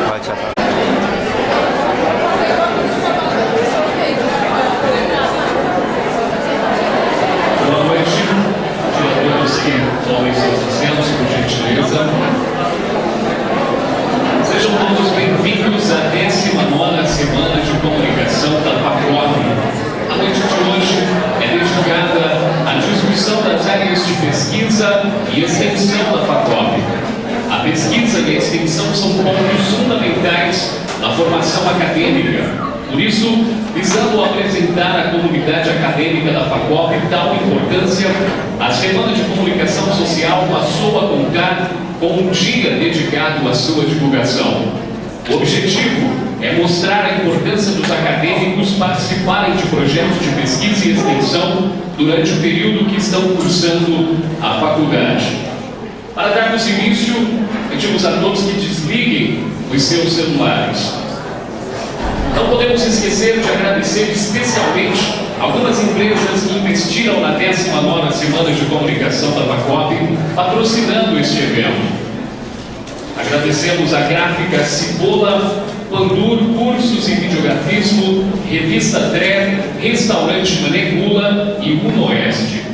Pode ser. Boa noite, diretores que tomem seus assentos, por gentileza. Sejam todos bem-vindos à 19ª Semana de Comunicação da FACOP. A noite de hoje é dedicada à discussão das áreas de pesquisa e extensão da FACOP. A pesquisa e a extensão são pontos fundamentais na formação acadêmica. Por isso, visando apresentar à comunidade acadêmica da FACOP tal importância, a Semana de Comunicação Social passou a contar com um dia dedicado à sua divulgação. O objetivo é mostrar a importância dos acadêmicos participarem de projetos de pesquisa e extensão durante o período que estão cursando a faculdade. Para darmos início, pedimos a todos que desliguem os seus celulares. Não podemos esquecer de agradecer especialmente algumas empresas que investiram na 19ª Semana de Comunicação da FACOP, patrocinando este evento. Agradecemos a Gráfica Cibola, Pandur Cursos em Videografismo, Revista Tre, Restaurante Manegula e Unoeste.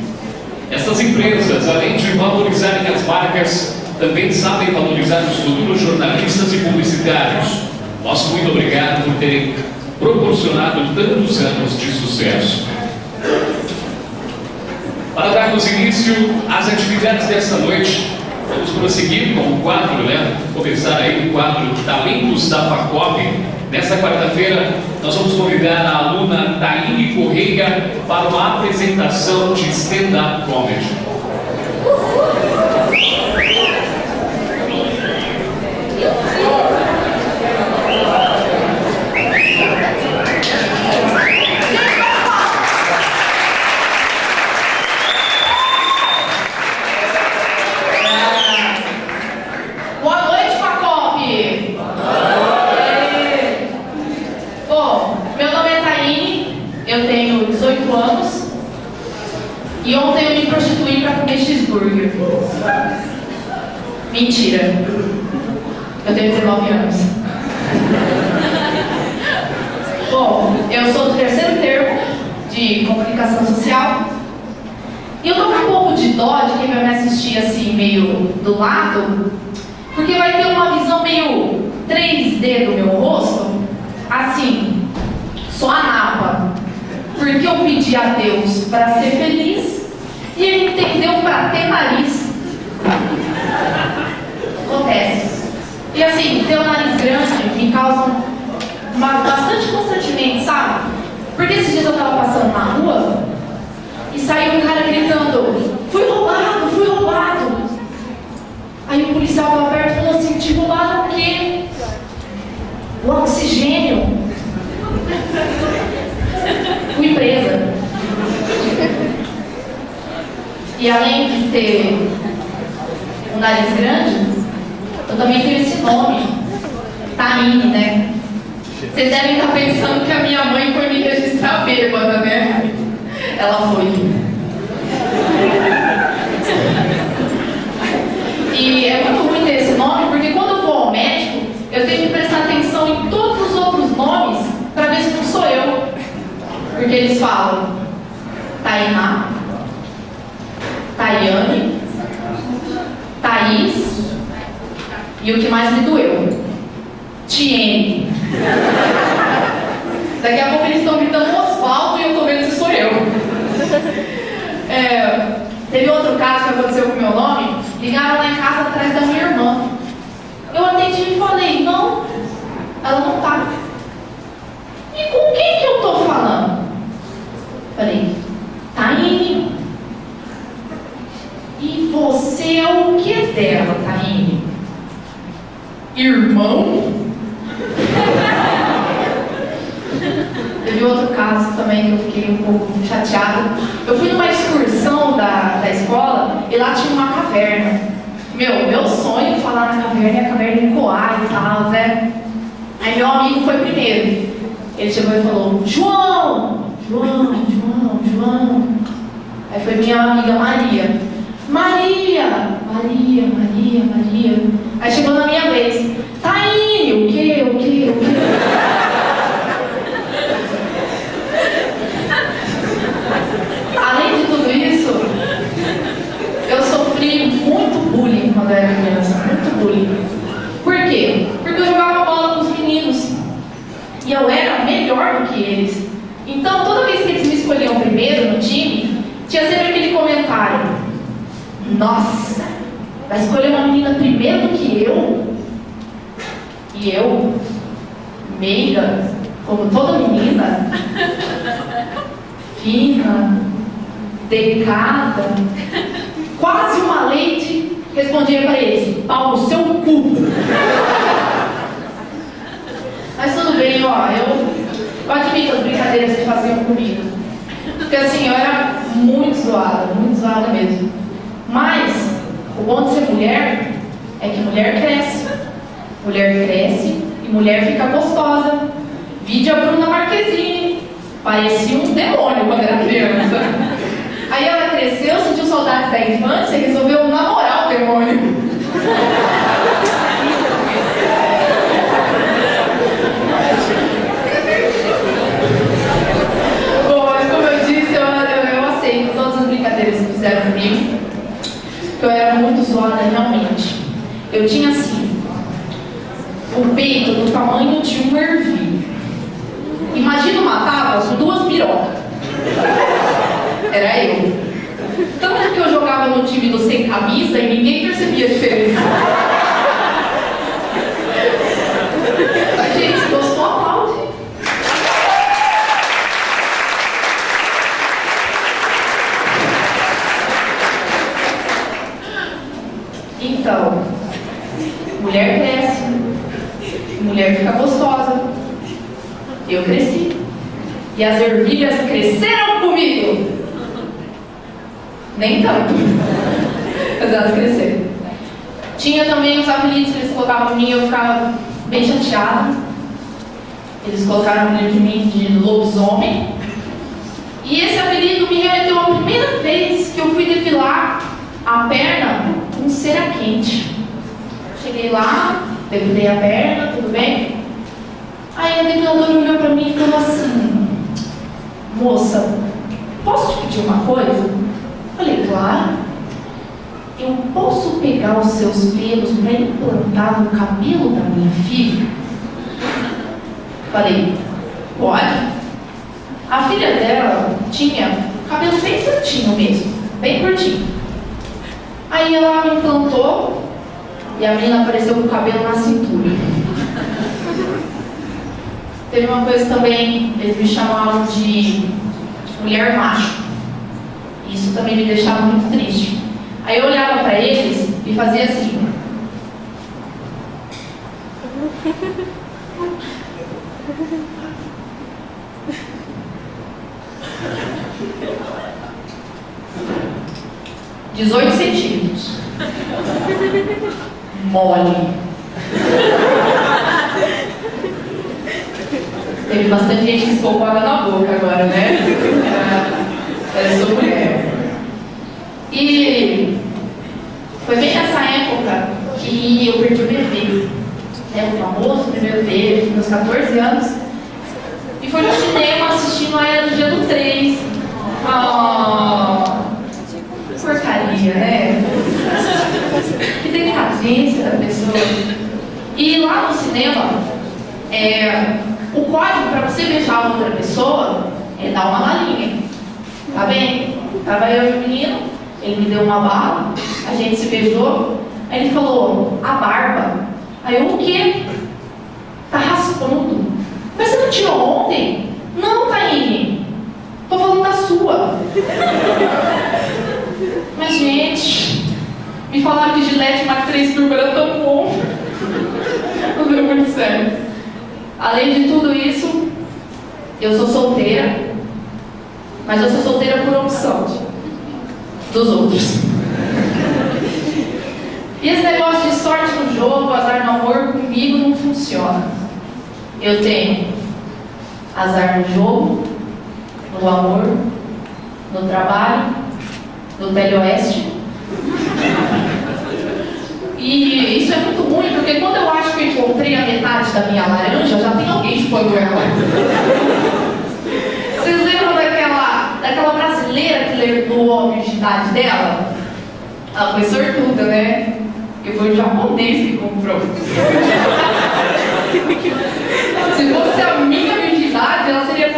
Essas empresas, além de valorizarem as marcas, também sabem valorizar os futuros jornalistas e publicitários. Nosso muito obrigado por terem proporcionado tantos anos de sucesso. Para darmos início às atividades desta noite, vamos prosseguir com o quadro, começar aí o quadro Talentos da FACOP. Nesta quarta-feira, nós vamos convidar a aluna Taine Correia para uma apresentação de stand-up comedy. Eu tenho 18 anos e ontem eu me prostituí para comer cheeseburger. Mentira. Eu tenho 19 anos. Bom, eu sou do terceiro termo de comunicação social e eu tô com um pouco de dó de quem vai me assistir assim, meio do lado, porque vai ter uma visão meio 3D do meu rosto, assim, só a napa. Porque eu pedi a Deus para ser feliz e ele entendeu para ter nariz. Acontece. E assim, ter o nariz grande me causa bastante constrangimento, sabe? Porque esses dias eu estava passando na rua e saiu um cara gritando: fui roubado, fui roubado. Aí o policial estava perto e falou assim: te roubaram o quê? O oxigênio. Fui presa. E além de ter um nariz grande, eu também tenho esse nome, Taine, né? Vocês devem estar pensando que a minha mãe foi me registrar bêbada, né? Ela foi. E é muito ruim ter esse nome, porque quando eu vou ao médico, eu tenho que prestar atenção em todos os outros nomes para ver se não sou eu. Porque eles falam Tainá, Tayane, Thaís e o que mais me doeu, Tiene. Daqui a pouco eles estão gritando Osvaldo e eu tô vendo se sou eu. Teve outro caso que aconteceu com o meu nome. Ligaram lá em casa atrás da minha irmã. Eu atendi e falei: não, ela não tá. E com quem que eu tô falando? Falei: Taine. E você é o que dela, Taine? Irmão? Teve outro caso também que eu fiquei um pouco chateada. Eu fui numa excursão da escola e lá tinha uma caverna. Meu sonho é falar na caverna e a caverna ecoar e tal, né? Aí meu amigo foi primeiro. Ele chegou e falou: João! Aí foi minha amiga Maria. Maria. Aí chegou na minha vez: Taine, o quê? que eles. Então, toda vez que eles me escolhiam primeiro no time, tinha sempre aquele comentário: nossa, vai escolher uma menina primeiro do que eu? E eu, meiga, como toda menina, fina, delicada, quase uma lady, respondia para eles: pau no seu cu. Mas tudo bem, ó, eu admito as brincadeiras que faziam comigo. Porque assim, eu era muito zoada mesmo. Mas o bom de ser mulher é que mulher cresce. Mulher cresce e mulher fica gostosa. Vide a Bruna Marquezine. Parecia um demônio quando era criança. Aí ela cresceu, sentiu saudades da infância e resolveu namorar o demônio. Bom, mas como eu disse, eu aceito todas as brincadeiras que fizeram comigo. Eu era muito zoada realmente. Eu tinha assim, o peito do tamanho de um ervilho. Imagina uma tábua com 2 pirocas. Era eu. Tanto que eu jogava no time do sem camisa e ninguém percebia a diferença. Gente, se gostou, aplaude. Então, mulher cresce, mulher fica gostosa. Eu cresci. E as ervilhas cresceram comigo. Nem tanto. Mas elas cresceram. Tinha também os apelidos que eles colocavam em mim, eu ficava bem chateada. Eles colocaram o apelido de mim de lobisomem. E esse apelido me remeteu à primeira vez que eu fui depilar a perna com cera quente. Cheguei lá, depilei a perna, tudo bem? Aí a depiladora olhou pra mim e falou assim: moça, posso te pedir uma coisa? Falei, claro. Eu posso pegar os seus pelos para implantar no cabelo da minha filha? Falei, pode. A filha dela tinha cabelo bem curtinho mesmo, bem curtinho. Aí ela me implantou e a menina apareceu com o cabelo na cintura. Teve uma coisa também, eles me chamavam de mulher macho. Isso também me deixava muito triste. Aí eu olhava para eles e fazia assim. (18 centímetros). Mole. Teve bastante gente que ficou com água na boca agora, né? Eu sou mulher. E foi bem nessa época que eu perdi o bebê. O famoso primeiro beijo, meus 14 anos. E foi no cinema assistindo a Era do Gelo 3. Porcaria, né? Que decadência da pessoa. E lá no cinema, o código para você beijar outra pessoa é dar uma balinha. Tá bem? Tava eu e o menino, ele me deu uma bala, a gente se beijou, aí ele falou, a barba. Aí eu, o quê? Tá raspando. Mas você não tirou ontem? Não, Taine. Tô falando da sua. Mas, gente, me falaram que Gillette Mac 3 Turbo era tão bom. Não deu muito sério. Além de tudo isso, eu sou solteira. Mas eu sou solteira por opção dos outros. E esse negócio de sorte no jogo, azar no amor, comigo não funciona. Eu tenho azar no jogo, no amor, no trabalho, no teleoeste. E isso é muito ruim, porque quando eu acho que eu encontrei a metade da minha laranja, já tem alguém chupando ela. Vocês lembram daquela brasileira que levou a virgindade dela? Ela foi sortuda, né? Porque foi o japonês que comprou. Se fosse a minha virgindade, ela seria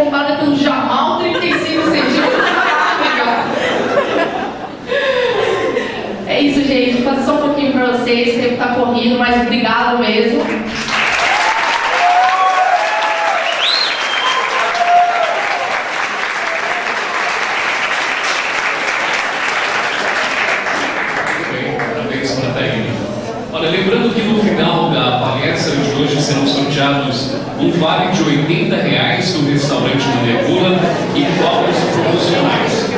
sorteados um vale de R$80 no restaurante Mandegula e copos promocionais.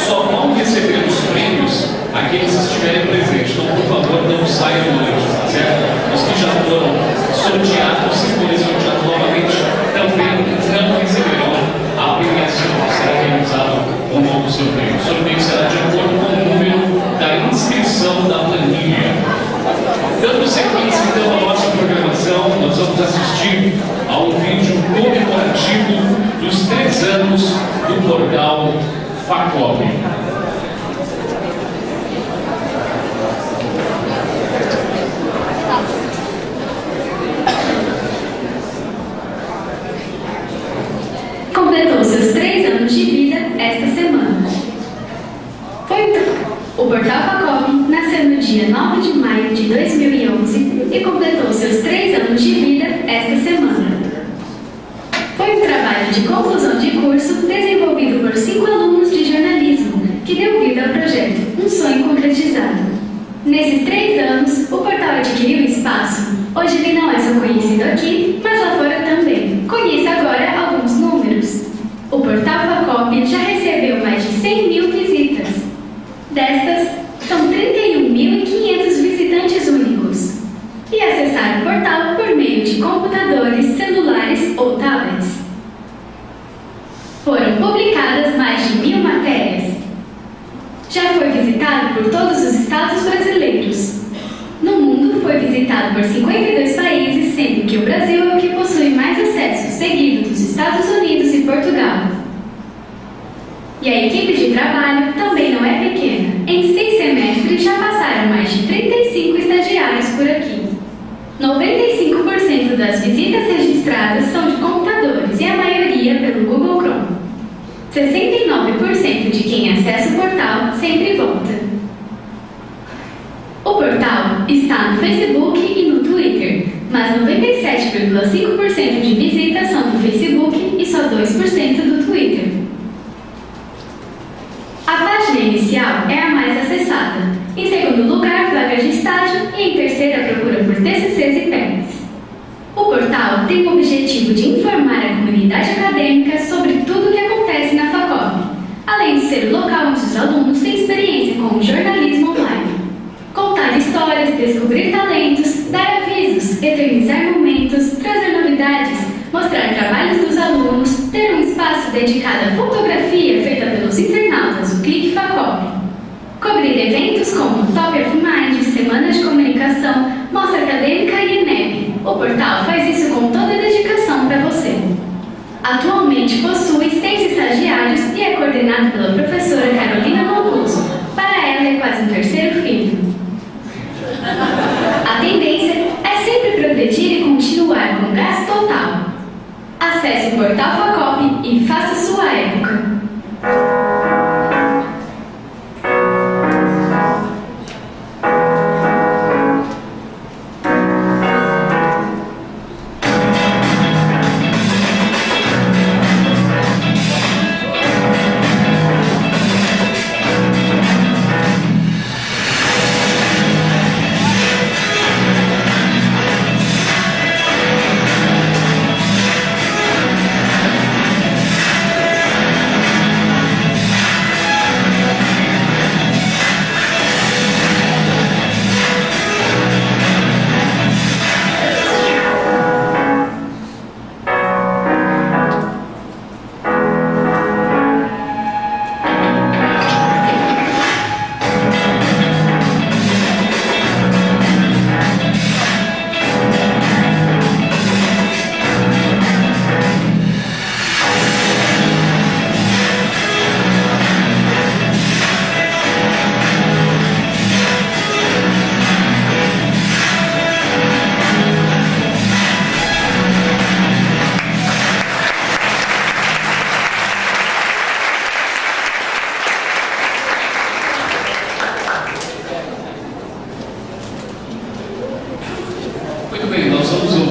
Só vão receber os prêmios aqueles que estiverem presentes. Então, por favor, não saiam antes, tá certo? Os que já foram sorteados, se forem sorteados novamente, também não receberão a premiação. Será realizado um novo sorteio. O sorteio será de acordo com o número da inscrição da planilha. Dando sequência então à nossa programação, nós vamos assistir a um vídeo comemorativo dos 3 anos do portal Facop. Completou seus 3 anos de vida esta semana. O portal Facop nasceu no dia 9 de maio de 2011 e completou seus 3 anos de vida esta semana. Foi um trabalho de conclusão de curso desenvolvido por 5 alunos de jornalismo que deu vida ao projeto Um Sonho Concretizado. Nesses 3 anos, o portal adquiriu espaço. Hoje ele não é só conhecido aqui, mas lá fora também. Conheça agora alguns números. O portal Facop já recebeu mais de 100 mil visitas. Destas, são 31.500 visitantes únicos. E acessaram o portal por meio de computadores, celulares ou tablets. Foram publicadas mais de 1000 matérias. Já foi visitado por todos os estados brasileiros. No mundo, foi visitado por 52 países, sendo que o Brasil é o que possui mais acessos, seguido dos Estados Unidos e Portugal. E a equipe de trabalho também não é pequena. Em 6 semestres já passaram mais de 35 estagiários por aqui. 95% das visitas registradas são de computadores e a maioria pelo Google Chrome. 69% de quem acessa o portal sempre volta. O portal está no Facebook e no Twitter, mas 97,5% de visitas são do Facebook e só 2% do Twitter. A página inicial é a mais acessada. Em segundo lugar, vagas de estágio e em terceira, procura por TCCs e PECs. O portal tem o objetivo de informar a comunidade acadêmica sobre tudo o que acontece na Facop, além de ser o local onde os alunos têm experiência com o jornalismo online. Contar histórias, descobrir talentos, dar avisos, eternizar momentos, trazer novidades, mostrar trabalhos dos alunos, ter um espaço dedicado à fotografia feita pelos internautas, o Clique Facop. Cobrir eventos como Top of Mind, Semana de Comunicação, Mostra Acadêmica e ENEP. O portal faz isso com toda a dedicação para você. Atualmente possui 6 estagiários e é coordenado pela professora Carolina Mancuso. Para ela é quase um terceiro filho. A tendência é sempre progredir e continuar com gás total. Acesse o portal Facop e faça sua época.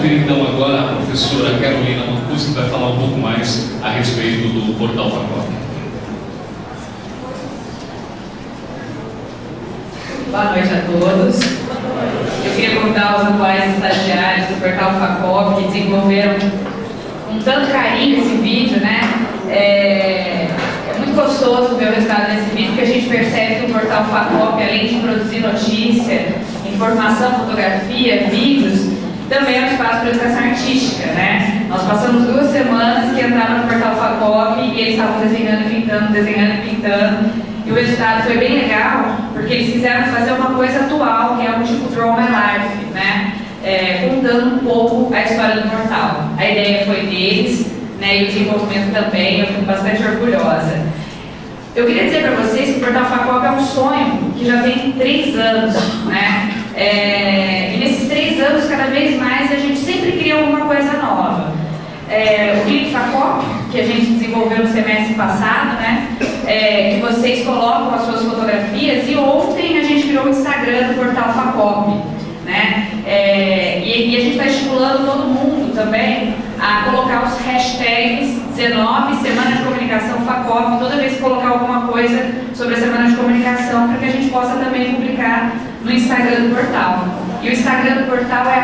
Então agora a professora Carolina Mancuso vai falar um pouco mais a respeito do portal Facop. Boa noite a todos. Eu queria convidar os atuais estagiários do Portal Facop que desenvolveram com tanto carinho esse vídeo, né? É muito gostoso ver o resultado desse vídeo, porque a gente percebe que o Portal Facop, além de produzir notícia, informação, fotografia, vídeos, também é um espaço para educação artística, né? Nós passamos 2 semanas que entravam no Portal Facop e eles estavam desenhando e pintando, e o resultado foi bem legal, porque eles quiseram fazer uma coisa atual, que é um tipo Draw My Life, né? Contando um pouco a história do portal. A ideia foi deles, né? E o desenvolvimento também, eu fico bastante orgulhosa. Eu queria dizer para vocês que o Portal Facop é um sonho que já tem 3 anos, né? E nesses 3 anos, cada vez mais, a gente sempre cria alguma coisa nova. O Clique Facop, que a gente desenvolveu no semestre passado, né? Que vocês colocam as suas fotografias, e ontem a gente criou o Instagram do Portal Facop, né? E a gente está estimulando todo mundo também a colocar os hashtags 19 Semana de Comunicação Facop, toda vez que colocar alguma coisa sobre a Semana de Comunicação, para que a gente possa também publicar no Instagram do portal. E o Instagram do portal é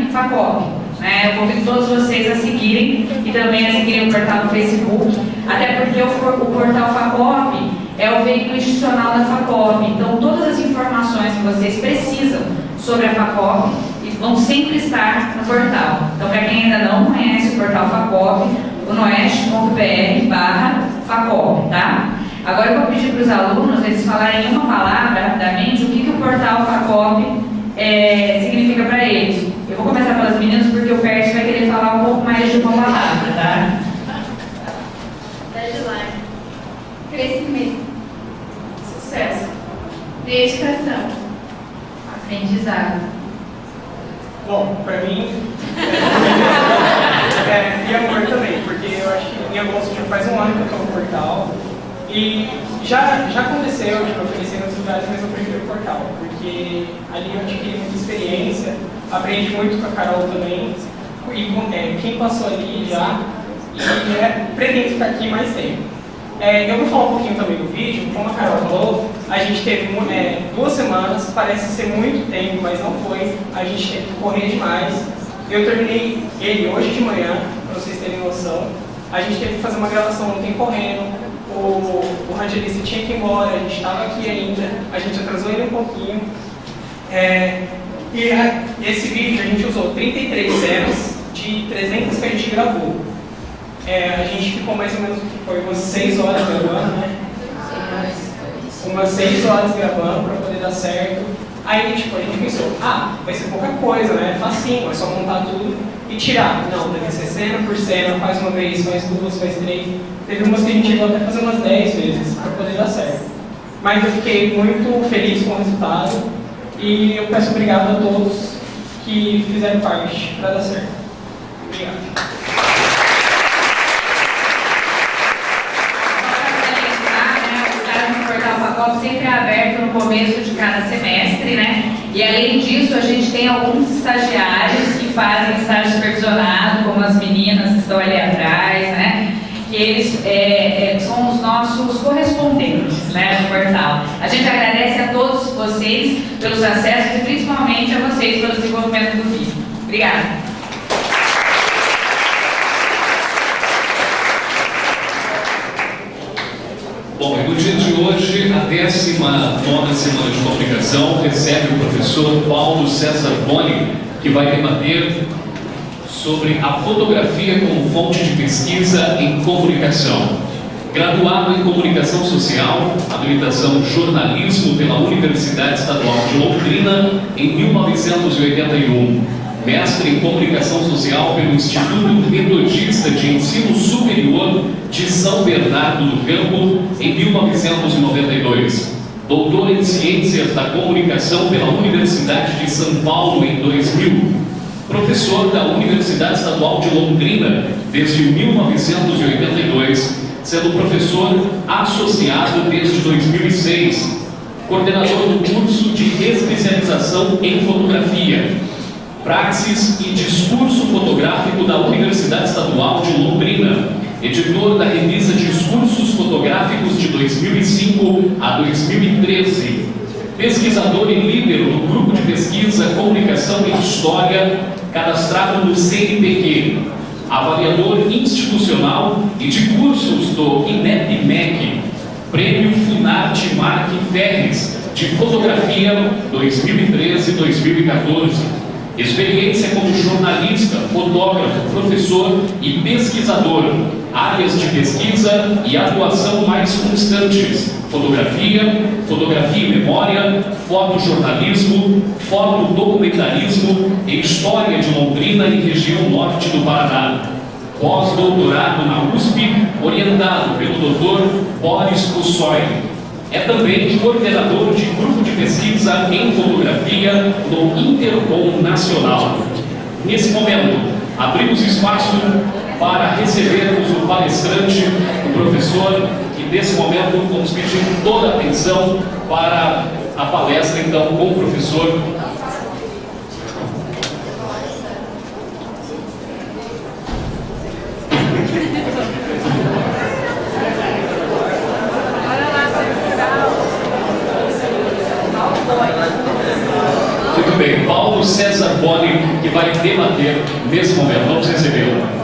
@portal_facop, né? Eu convido todos vocês a seguirem e também a seguirem o portal no Facebook, até porque o Portal Facop é o veículo institucional da Facop, então todas as informações que vocês precisam sobre a Facop vão sempre estar no portal. Então, para quem ainda não conhece o Portal Facop, o noeste.br/Facop, tá? Agora eu vou pedir para os alunos eles falarem uma palavra rapidamente o que o Portal Facop significa para eles. Eu vou começar pelas meninas porque o Pércio vai querer falar um pouco mais de uma palavra, tá? Deadline. Crescimento. Sucesso. Dedicação. Aprendizado. Bom, para mim, e amor também, porque eu acho que em agosto já faz 1 ano que eu estou no portal, e já aconteceu de me oferecer nos lugares, mas eu prefiro o portal, porque ali eu adquiri muita experiência, aprendi muito com a Carol também, e quem passou ali já, e pretendo ficar aqui mais tempo. Eu vou falar um pouquinho também do vídeo. Como a Carol falou, a gente teve 2 semanas, parece ser muito tempo, mas não foi. A gente teve que correr demais. Eu terminei ele hoje de manhã, para vocês terem noção. A gente teve que fazer uma gravação ontem correndo. O radialista tinha que ir embora, a gente estava aqui ainda, a gente atrasou ele um pouquinho. E esse vídeo a gente usou 33 cenas de 300 que a gente gravou. A gente ficou mais ou menos, foi umas 6 horas gravando, né? Umas 6 horas gravando para poder dar certo. Aí, tipo, a gente pensou, vai ser pouca coisa, né? Facinho, é só montar tudo e tirar. Não, deve ser cena por cena, faz uma vez, faz 2, faz 3. Teve umas que a gente chegou até a fazer umas 10 vezes para poder dar certo. Mas eu fiquei muito feliz com o resultado e eu peço obrigado a todos que fizeram parte para dar certo. Obrigado. Sempre é aberto no começo de cada semestre, né? E além disso, a gente tem alguns estagiários que fazem estágio supervisionado, como as meninas que estão ali atrás, né? Que eles são os nossos correspondentes, né, no portal. A gente agradece a todos vocês pelos acessos e principalmente a vocês pelo desenvolvimento do vídeo. Obrigada. Bom, e no dia de hoje, a 19ª Semana de Comunicação recebe o professor Paulo César Boni, que vai debater sobre a fotografia como fonte de pesquisa em comunicação. Graduado em Comunicação Social, habilitação Jornalismo pela Universidade Estadual de Londrina em 1981. Mestre em Comunicação Social pelo Instituto Metodista de Ensino Superior de São Bernardo do Campo, em 1992. Doutor em Ciências da Comunicação pela Universidade de São Paulo, em 2000. Professor da Universidade Estadual de Londrina, desde 1982, sendo professor associado desde 2006. Coordenador do curso de especialização em fotografia. Praxis e Discurso Fotográfico da Universidade Estadual de Londrina, editor da revista Discursos Fotográficos de 2005 a 2013, pesquisador e líder do grupo de pesquisa Comunicação e História, cadastrado no CNPq, avaliador institucional e de cursos do INEP-MEC, Prêmio Funarte Marque Ferres de Fotografia 2013-2014. Experiência como jornalista, fotógrafo, professor e pesquisador. Áreas de pesquisa e atuação mais constantes: fotografia, fotografia e memória, fotojornalismo, fotodocumentarismo e história de Londrina e região norte do Paraná. Pós-doutorado na USP, orientado pelo Dr. Boris Kussoy. É também coordenador de grupo de pesquisa em fotografia no Intercom Nacional. Nesse momento, abrimos espaço para recebermos o palestrante, o professor, e nesse momento vamos pedir toda a atenção para a palestra, então, com o professor. Muito bem, Paulo César Boni, que vai debater nesse momento. Vamos recebê-lo.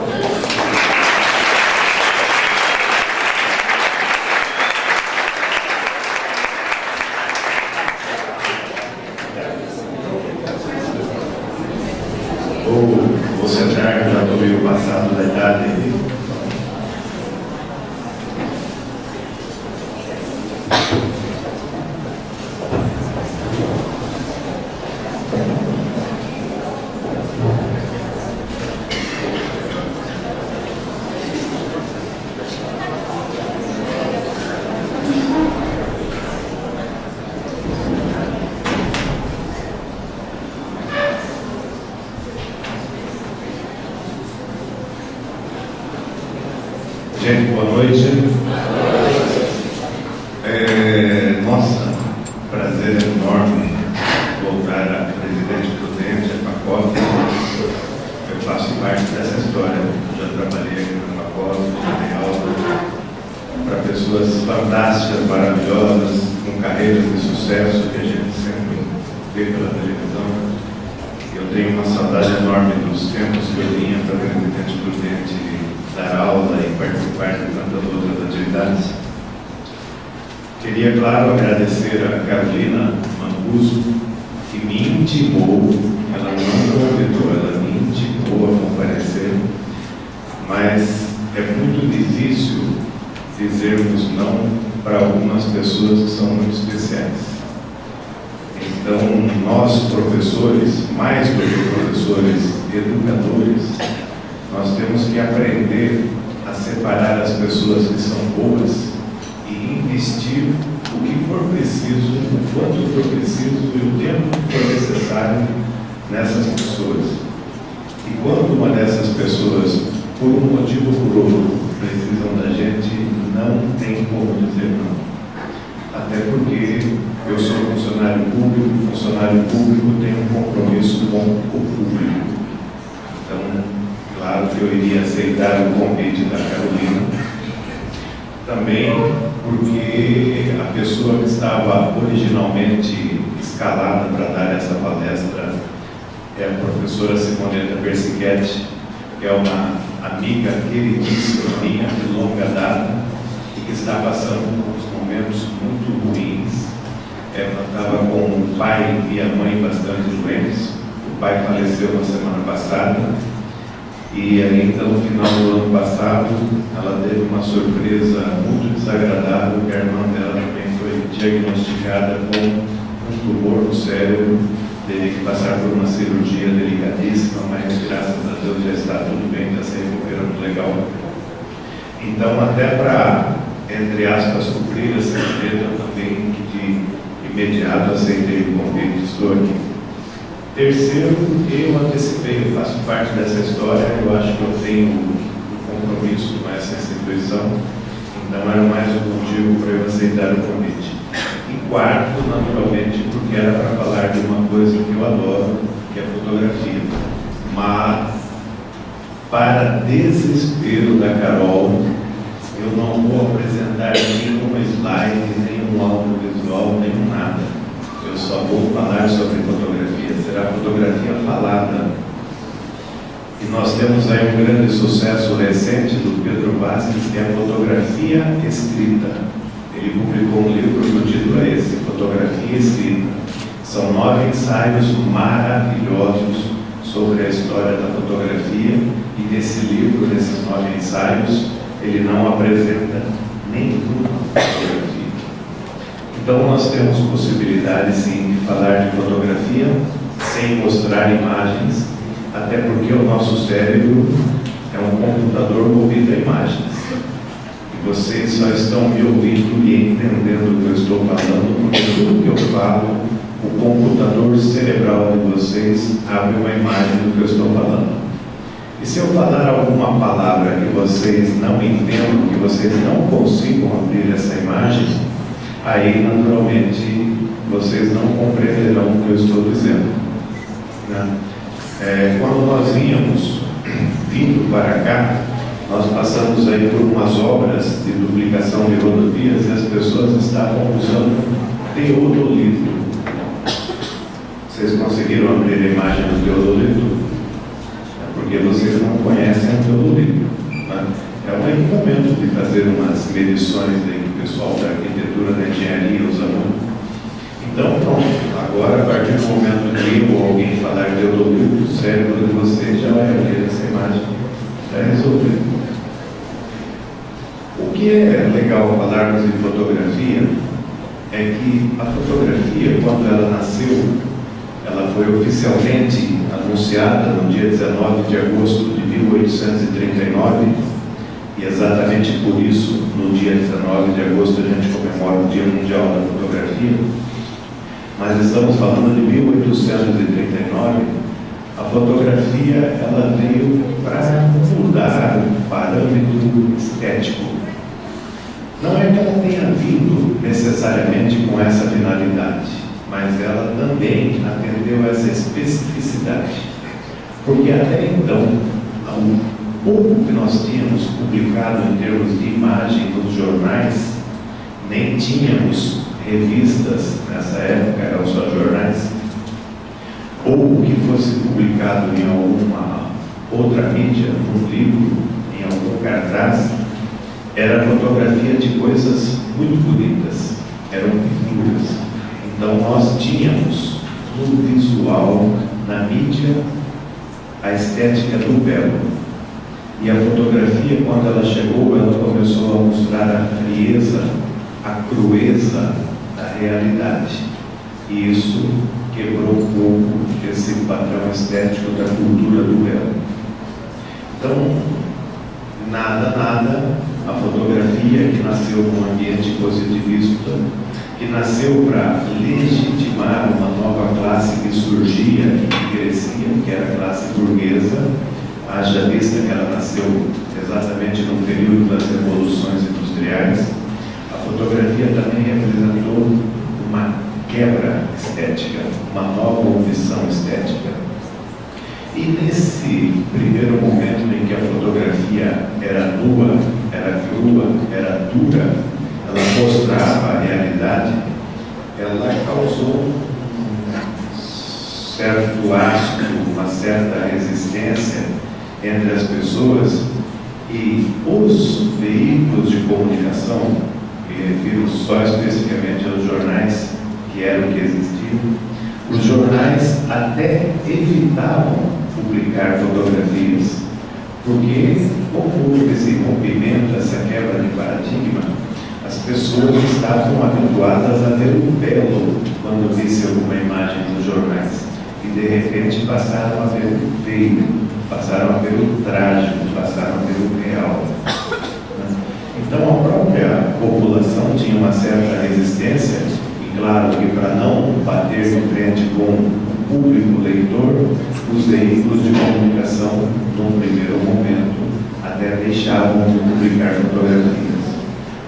Vou sentar, que já estou meio passado da idade aí. Gente, boa noite. Nossa, prazer enorme voltar a Presidente Prudente, a FACOP. Eu faço parte dessa história. Já trabalhei aqui na FACOP, dei aula para pessoas fantásticas, maravilhosas, com carreiras de sucesso que a gente sempre vê pela televisão. Eu tenho uma saudade enorme dos tempos que eu vinha para Presidente Prudente dar aula e participar de tantas outras atividades. Queria, claro, agradecer a Carolina Manguso, que me intimou, ela não convidou, ela me intimou a comparecer, mas é muito difícil dizermos não para algumas pessoas que são muito especiais. Então, nós, professores, mais do que professores, educadores, nós temos que aprender a separar as pessoas que são boas e investir o que for preciso, o quanto for preciso e o tempo que for necessário nessas pessoas. E quando uma dessas pessoas, por um motivo ou por outro, precisam da gente, não tem como dizer não. Até porque eu sou funcionário público tem um compromisso com o público. Então, claro que eu iria aceitar o convite da Carolina, também porque a pessoa que estava originalmente escalada para dar essa palestra é a professora Simoneta Persichetti, que é uma amiga queridíssima minha de longa data e que está passando por uns momentos muito ruins. Ela estava com o pai e a mãe bastante doentes. O pai faleceu na semana passada. E aí, então, no final do ano passado, ela teve uma surpresa muito desagradável, que a irmã dela também foi diagnosticada com um tumor no cérebro, teve que passar por uma cirurgia delicadíssima, mas graças a Deus já está tudo bem, está se recuperando legal. Então, até para, entre aspas, cumprir essa meta, eu também de imediato aceitei o convite, estou aqui. Terceiro, eu antecipei, eu faço parte dessa história, eu acho que eu tenho um compromisso com essa instituição, então era mais um motivo para eu aceitar o convite. E quarto, naturalmente, porque era para falar de uma coisa que eu adoro, que é a fotografia. Mas, para desespero da Carol, eu não vou apresentar nenhum slide, nenhum audiovisual, nenhum nada. Eu eu só vou falar sobre fotografia, será fotografia falada. E nós temos aí um grande sucesso recente do Pedro Vaz, que é a fotografia escrita. Ele publicou um livro que o título é esse, Fotografia Escrita. São 9 ensaios maravilhosos sobre a história da fotografia, e nesse livro, nesses 9 ensaios, ele não apresenta nenhuma fotografia. Então nós temos possibilidade sim de falar de fotografia sem mostrar imagens, até porque o nosso cérebro é um computador movido a imagens. E vocês só estão me ouvindo e entendendo o que eu estou falando, porque tudo que eu falo, o computador cerebral de vocês abre uma imagem do que eu estou falando. E se eu falar alguma palavra que vocês não entendam, que vocês não consigam abrir essa imagem, aí naturalmente vocês não compreenderão o que eu estou dizendo, né? Quando nós vínhamos vindo para cá, nós passamos aí por umas obras de duplicação de rodovias e as pessoas estavam usando teodolito. Vocês conseguiram abrir a imagem do teodolito? Porque vocês não conhecem o teodolito, né? É um equipamento de fazer umas medições aí que o pessoal da arquitetura, da engenharia usa muito. Então, pronto, agora, a partir do momento que alguém falar de teodolito, o cérebro de vocês já vai abrir essa imagem para resolver. O que é legal falarmos de fotografia é que a fotografia, quando ela nasceu, ela foi oficialmente anunciada no dia 19 de agosto de 1839, e exatamente por isso, no dia 19 de agosto, a gente comemora o Dia Mundial da Fotografia. Mas estamos falando de 1839, a fotografia ela veio para mudar o parâmetro estético. Não é que ela tenha vindo necessariamente com essa finalidade, mas ela também atendeu a essa especificidade. Porque até então, o pouco que nós tínhamos publicado em termos de imagem nos jornais, nem tínhamos revistas, nessa época eram só jornais, ou o que fosse publicado em alguma outra mídia, num livro, em algum cartaz, era fotografia de coisas muito bonitas, eram pinturas. Então nós tínhamos no visual, na mídia, a estética do belo. E a fotografia, quando ela chegou, ela começou a mostrar a frieza, a crueza da realidade. E isso quebrou um pouco esse padrão estético da cultura do belo. Então, a fotografia que nasceu num ambiente positivista, que nasceu para legitimar uma nova classe que surgia e que crescia, que era a classe burguesa, haja vista que ela nasceu exatamente no período das revoluções industriais. A fotografia também representou uma quebra estética, uma nova opção estética. E nesse primeiro momento em que a fotografia era nua, era crua, era dura, ela mostrava a realidade, ela causou um certo asco, uma certa resistência entre as pessoas, e os veículos de comunicação, me refiro só especificamente aos jornais, que eram que existiam, os jornais até evitavam publicar fotografias, porque como houve esse rompimento, essa quebra de paradigma, as pessoas estavam habituadas a ver o belo quando visse alguma imagem nos jornais, e de repente passaram a ver o feio, passaram a ver o trágico, passaram a ver o real. Então a própria população tinha uma certa resistência, e claro que para não bater de frente com o público leitor, os veículos de comunicação, num primeiro momento, até deixavam de publicar fotografias.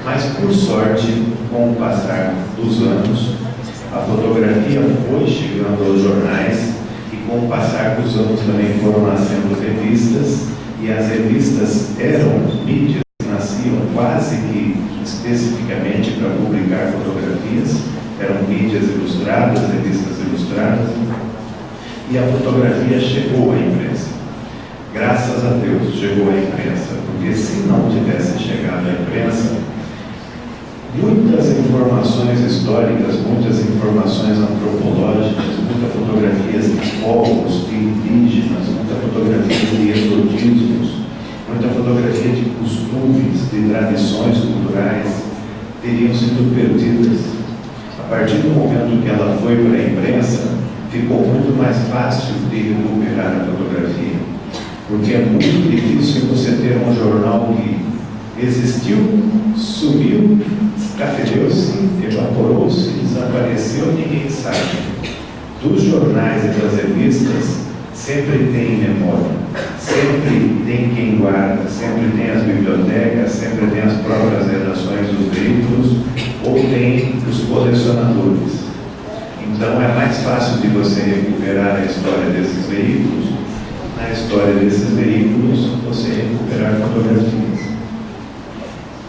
Mas por sorte, com o passar dos anos, a fotografia foi chegando aos jornais, e com o passar dos anos também foram nascendo revistas, e as revistas eram mídias que nasciam quase que especificamente para publicar fotografias, eram mídias ilustradas, revistas ilustradas, e a fotografia chegou à imprensa. Graças a Deus chegou à imprensa, porque se não tivesse chegado à imprensa, muitas informações históricas, muitas informações antropológicas, muitas fotografias de povos, de indígenas, muitas fotografias de exotismos, muita fotografia de costumes, de tradições culturais, teriam sido perdidas. A partir do momento que ela foi para a imprensa, ficou muito mais fácil de recuperar a fotografia, porque é muito difícil você ter um jornal que existiu, sumiu, escafedeu-se, evaporou-se, desapareceu, ninguém sabe. Dos jornais e das revistas, sempre tem memória, sempre tem quem guarda, sempre tem as bibliotecas, sempre tem as próprias redações dos veículos, ou tem os colecionadores. Então é mais fácil de você recuperar a história desses veículos. Na história desses veículos, você recuperar fotografias.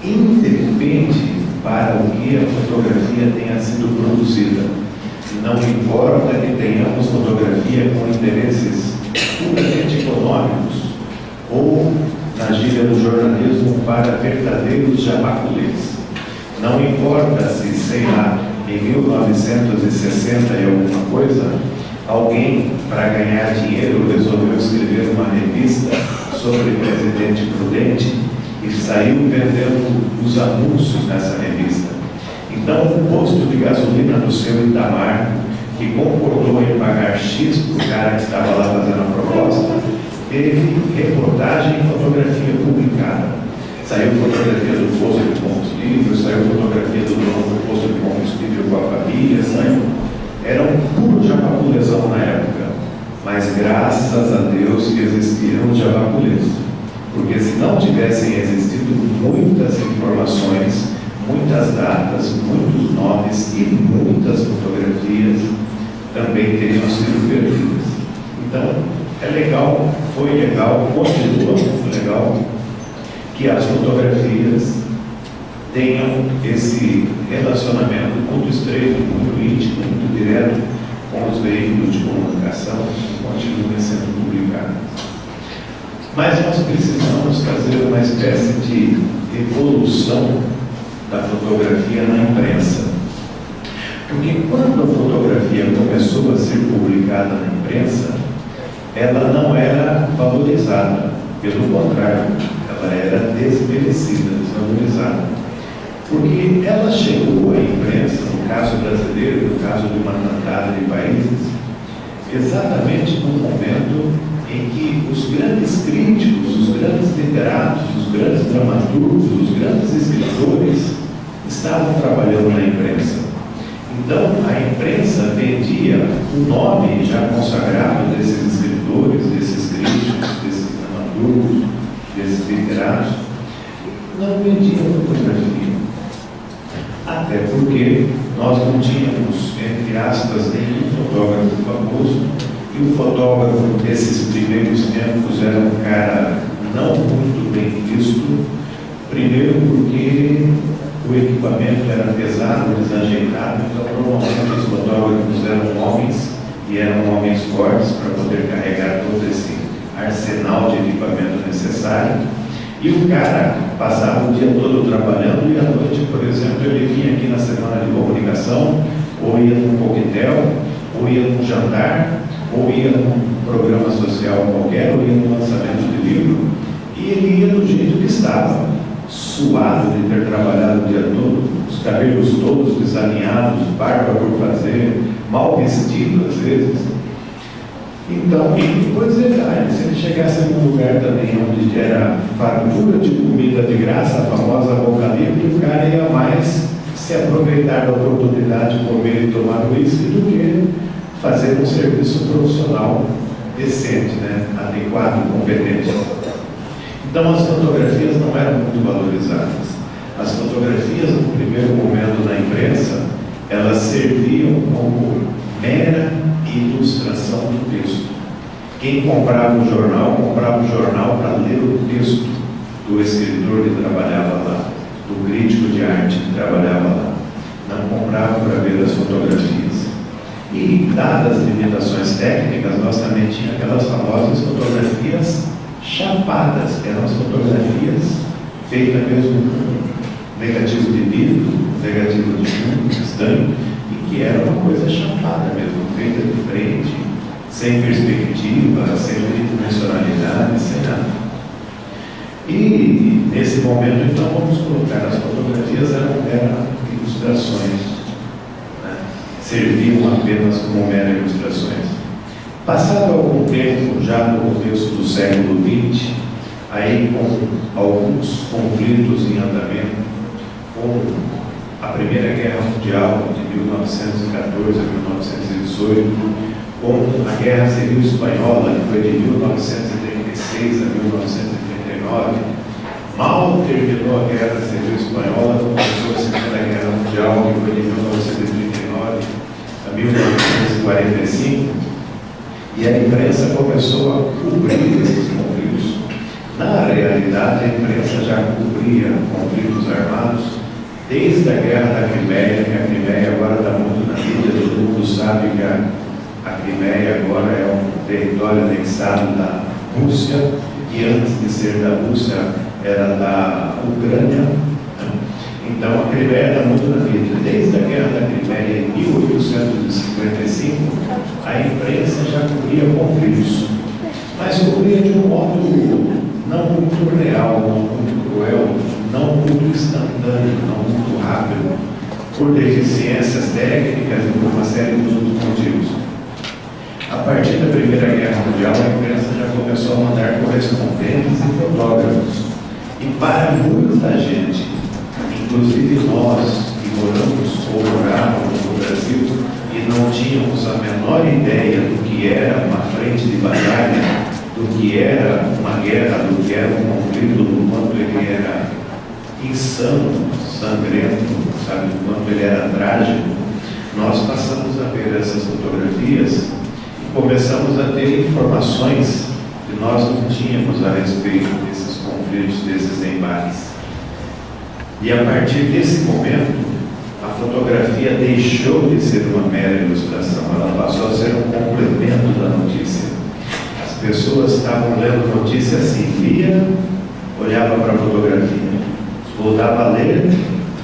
Independe para o que a fotografia tenha sido produzida. Não importa que tenhamos fotografia com interesses puramente econômicos ou, na gíria do jornalismo, para verdadeiros jabaculês. Não importa se, sei lá, em 1960 e alguma coisa, alguém, para ganhar dinheiro, resolveu escrever uma revista sobre o presidente Prudente e saiu vendendo os anúncios nessa revista. Então, o posto de gasolina do seu Itamar, que concordou em pagar X para o cara que estava lá fazendo a proposta, teve reportagem e fotografia publicada. Saiu fotografia do posto de combustível, saiu fotografia do dono do posto de combustível com a família, saiu. Era um puro jabaculezão na época, mas graças a Deus que existiram os jabaculês, porque se não tivessem existido muitas informações, muitas datas, muitos nomes e muitas fotografias também teriam sido perdidas. Então, é legal, foi legal, continua muito legal que as fotografias tenham esse relacionamento muito estreito, muito íntimo, muito direto com os veículos de comunicação que continuem sendo publicados. Mas nós precisamos fazer uma espécie de evolução da fotografia na imprensa. Porque quando a fotografia começou a ser publicada na imprensa, ela não era valorizada, pelo contrário, ela era desmerecida, desvalorizada. Porque ela chegou à imprensa, no caso brasileiro, no caso de uma cantada de países, exatamente no momento em que os grandes críticos, os grandes literatos, os grandes dramaturgos, os grandes escritores estavam trabalhando na imprensa. Então, a imprensa vendia o nome já consagrado desses escritores, desses críticos, desses dramaturgos, desses literatos, não vendia fotografia. Até porque nós não tínhamos, entre aspas, nenhum fotógrafo famoso, e o fotógrafo desses primeiros tempos era um cara não muito bem visto, primeiro porque o equipamento era pesado, desajeitado, então normalmente os fotógrafos eram homens, e eram homens fortes para poder carregar todo esse arsenal de equipamento necessário. E o cara passava o dia todo trabalhando e à noite, por exemplo, ele vinha aqui na semana de comunicação, ou ia num coquetel, ou ia num jantar, ou ia num programa social qualquer, ou ia num lançamento de livro, e ele ia do jeito que estava, suado de ter trabalhado o dia todo, os cabelos todos desalinhados, barba por fazer, mal vestido às vezes. Então, e depois detalhe, se ele chegasse num lugar também onde era fartura de comida de graça, a famosa boca livre, o cara ia mais se aproveitar da oportunidade de comer e tomar uísque do que fazer um serviço profissional decente, né? Adequado, competente. Então as fotografias não eram muito valorizadas. As fotografias, no primeiro momento na imprensa, elas serviam como mera ilustração do texto. Quem comprava o jornal para ler o texto do escritor que trabalhava lá, do crítico de arte que trabalhava lá. não comprava para ver as fotografias. E, dadas as limitações técnicas, nós também tínhamos aquelas famosas fotografias chapadas, que eram as fotografias feitas mesmo com negativo de vidro, negativo de fundo, estanho, e que era uma coisa chapada mesmo, feita de frente, sem perspectiva, sem tridimensionalidade, sem nada. E nesse momento, então, vamos colocar as fotografias, eram ilustrações, né? Serviam apenas como meras ilustrações. Passado algum tempo, já no começo do século XX, aí com alguns conflitos em andamento, com a Primeira Guerra Mundial de 1914 a 1918, com a Guerra Civil Espanhola, que foi de 1936 a 1939, mal terminou a Guerra Civil Espanhola, começou a Segunda Guerra Mundial, que foi de 1939 a 1945, e a imprensa começou a cobrir esses conflitos. Na realidade, a imprensa já cobria conflitos armados desde a Guerra da Crimeia, que a Crimeia agora está muito na mídia, todo mundo sabe que a Crimeia agora é um território anexado da Rússia, e antes de ser da Rússia era da Ucrânia. Então a Crimeia está muito na mídia. Desde a Guerra da Crimeia em 1855, a imprensa já cobria conflitos, mas cobria de um modo não muito real, não muito cruel, não muito instantâneo, não muito rápido, por deficiências técnicas e por uma série de outros motivos. A partir da Primeira Guerra Mundial, a imprensa já começou a mandar correspondentes e fotógrafos. E para muita gente, inclusive nós que moramos ou morávamos no Brasil e não tínhamos a menor ideia do que era uma frente de batalha, do que era uma guerra, do que era um conflito, do quanto ele era insano, sangrento, sabe, do quanto ele era trágico, nós passamos a ver essas fotografias e começamos a ter informações que nós não tínhamos a respeito desses conflitos, desses embates. E a partir desse momento, a fotografia deixou de ser uma mera ilustração, ela passou a ser um complemento da notícia. As pessoas estavam lendo notícia assim, lia, olhava para a fotografia, voltava a ler,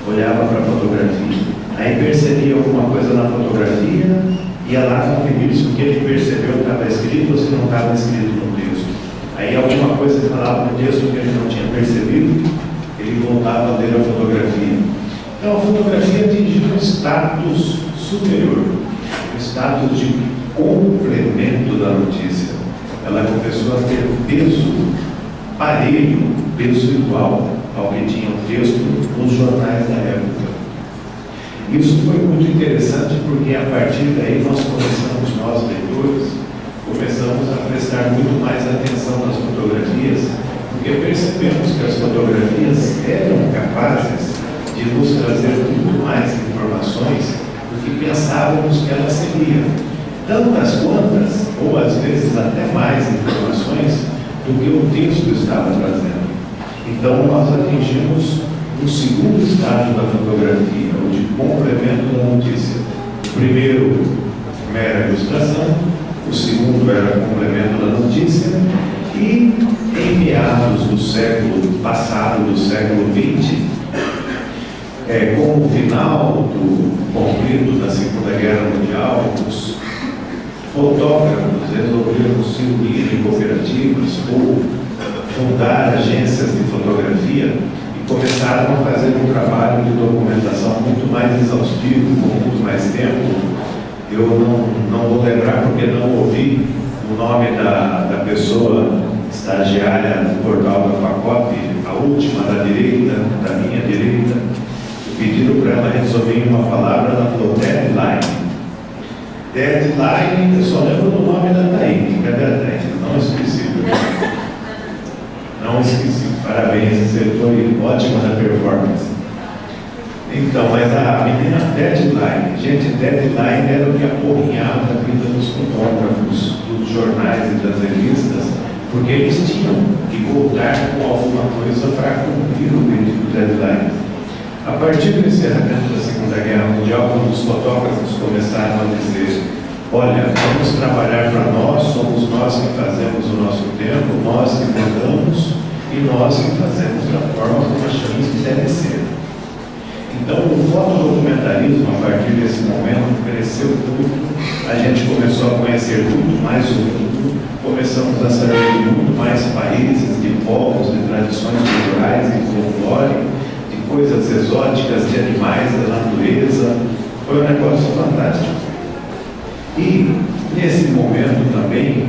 olhava para a fotografia, aí percebia alguma coisa na fotografia, ia lá conferir se o que ele percebeu estava escrito ou se não estava escrito no texto. Aí alguma coisa que falava no texto que ele não tinha percebido, ele voltava a ler a fotografia. Então a fotografia atingiu um status superior, um status de complemento da notícia. Ela começou a ter um peso parelho, peso igual ao que tinha o texto nos jornais da época. Isso foi muito interessante porque a partir daí nós leitores, começamos a prestar muito mais atenção nas fotografias, porque percebemos que as fotografias eram capazes de nos trazer muito mais informações do que pensávamos que elas seriam. Tantas quantas, ou às vezes até mais informações do que o texto estava trazendo. Então nós atingimos o segundo estágio da fotografia, o de complemento da notícia. O primeiro, mera ilustração, o segundo era complemento da notícia, e em meados do século passado, do século XX, com o final do conflito da Segunda Guerra Mundial, os fotógrafos resolveram se unir em cooperativas ou fundar agências de fotografia e começaram a fazer um trabalho de documentação muito mais exaustivo, com muito mais tempo. Eu não vou lembrar porque não ouvi o nome da pessoa estagiária do portal da FACOP, a última da direita, da minha direita. Pediram para ela resumir uma palavra, ela falou deadline. Deadline, eu só lembro do nome da Taíne. Cadê a Taíne? Não esqueci. Não esqueci. Parabéns, você foi ótima na performance. Então, mas a menina deadline, gente, deadline era o que apurrinhava a vida dos fotógrafos, dos jornais e das revistas, porque eles tinham que voltar com alguma coisa para cumprir o pedido deadline. A partir do encerramento da Segunda Guerra Mundial, quando os fotógrafos começaram a dizer: olha, vamos trabalhar para nós, somos nós que fazemos o nosso tempo, nós que mandamos e nós que fazemos da forma como achamos que deve ser. Então, o fotodocumentarismo, a partir desse momento, cresceu muito. A gente começou a conhecer muito mais o mundo, começamos a saber de muito mais países, de povos, de tradições culturais, de folclore, de coisas exóticas, de animais, da natureza. Foi um negócio fantástico. E, nesse momento também,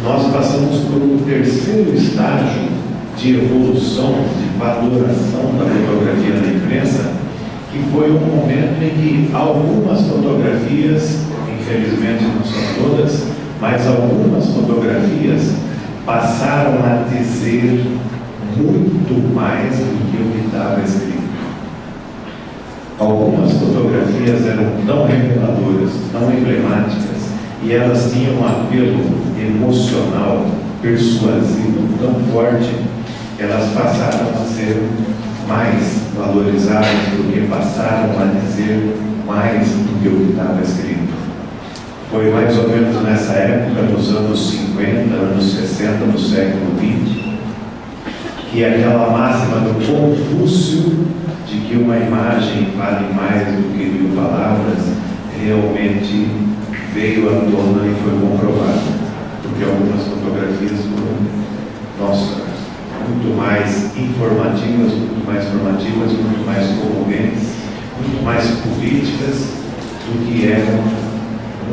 nós passamos por um terceiro estágio de evolução, de valoração da fotografia na imprensa, que foi um momento em que algumas fotografias, infelizmente não são todas, mas algumas fotografias passaram a dizer muito mais do que o que estava escrito. Algumas fotografias eram tão reveladoras, tão emblemáticas, e elas tinham um apelo emocional, persuasivo tão forte, que elas passaram a ser mais valorizadas, porque passaram a dizer mais do que o que estava escrito. Foi mais ou menos nessa época, nos anos 50, anos 60 do século XX, que aquela máxima do Confúcio de que uma imagem vale mais do que 1000 palavras realmente veio à tona e foi comprovado, porque algumas fotografias foram, muito mais informativas, muito mais formativas, muito mais comoventes, muito mais políticas do que eram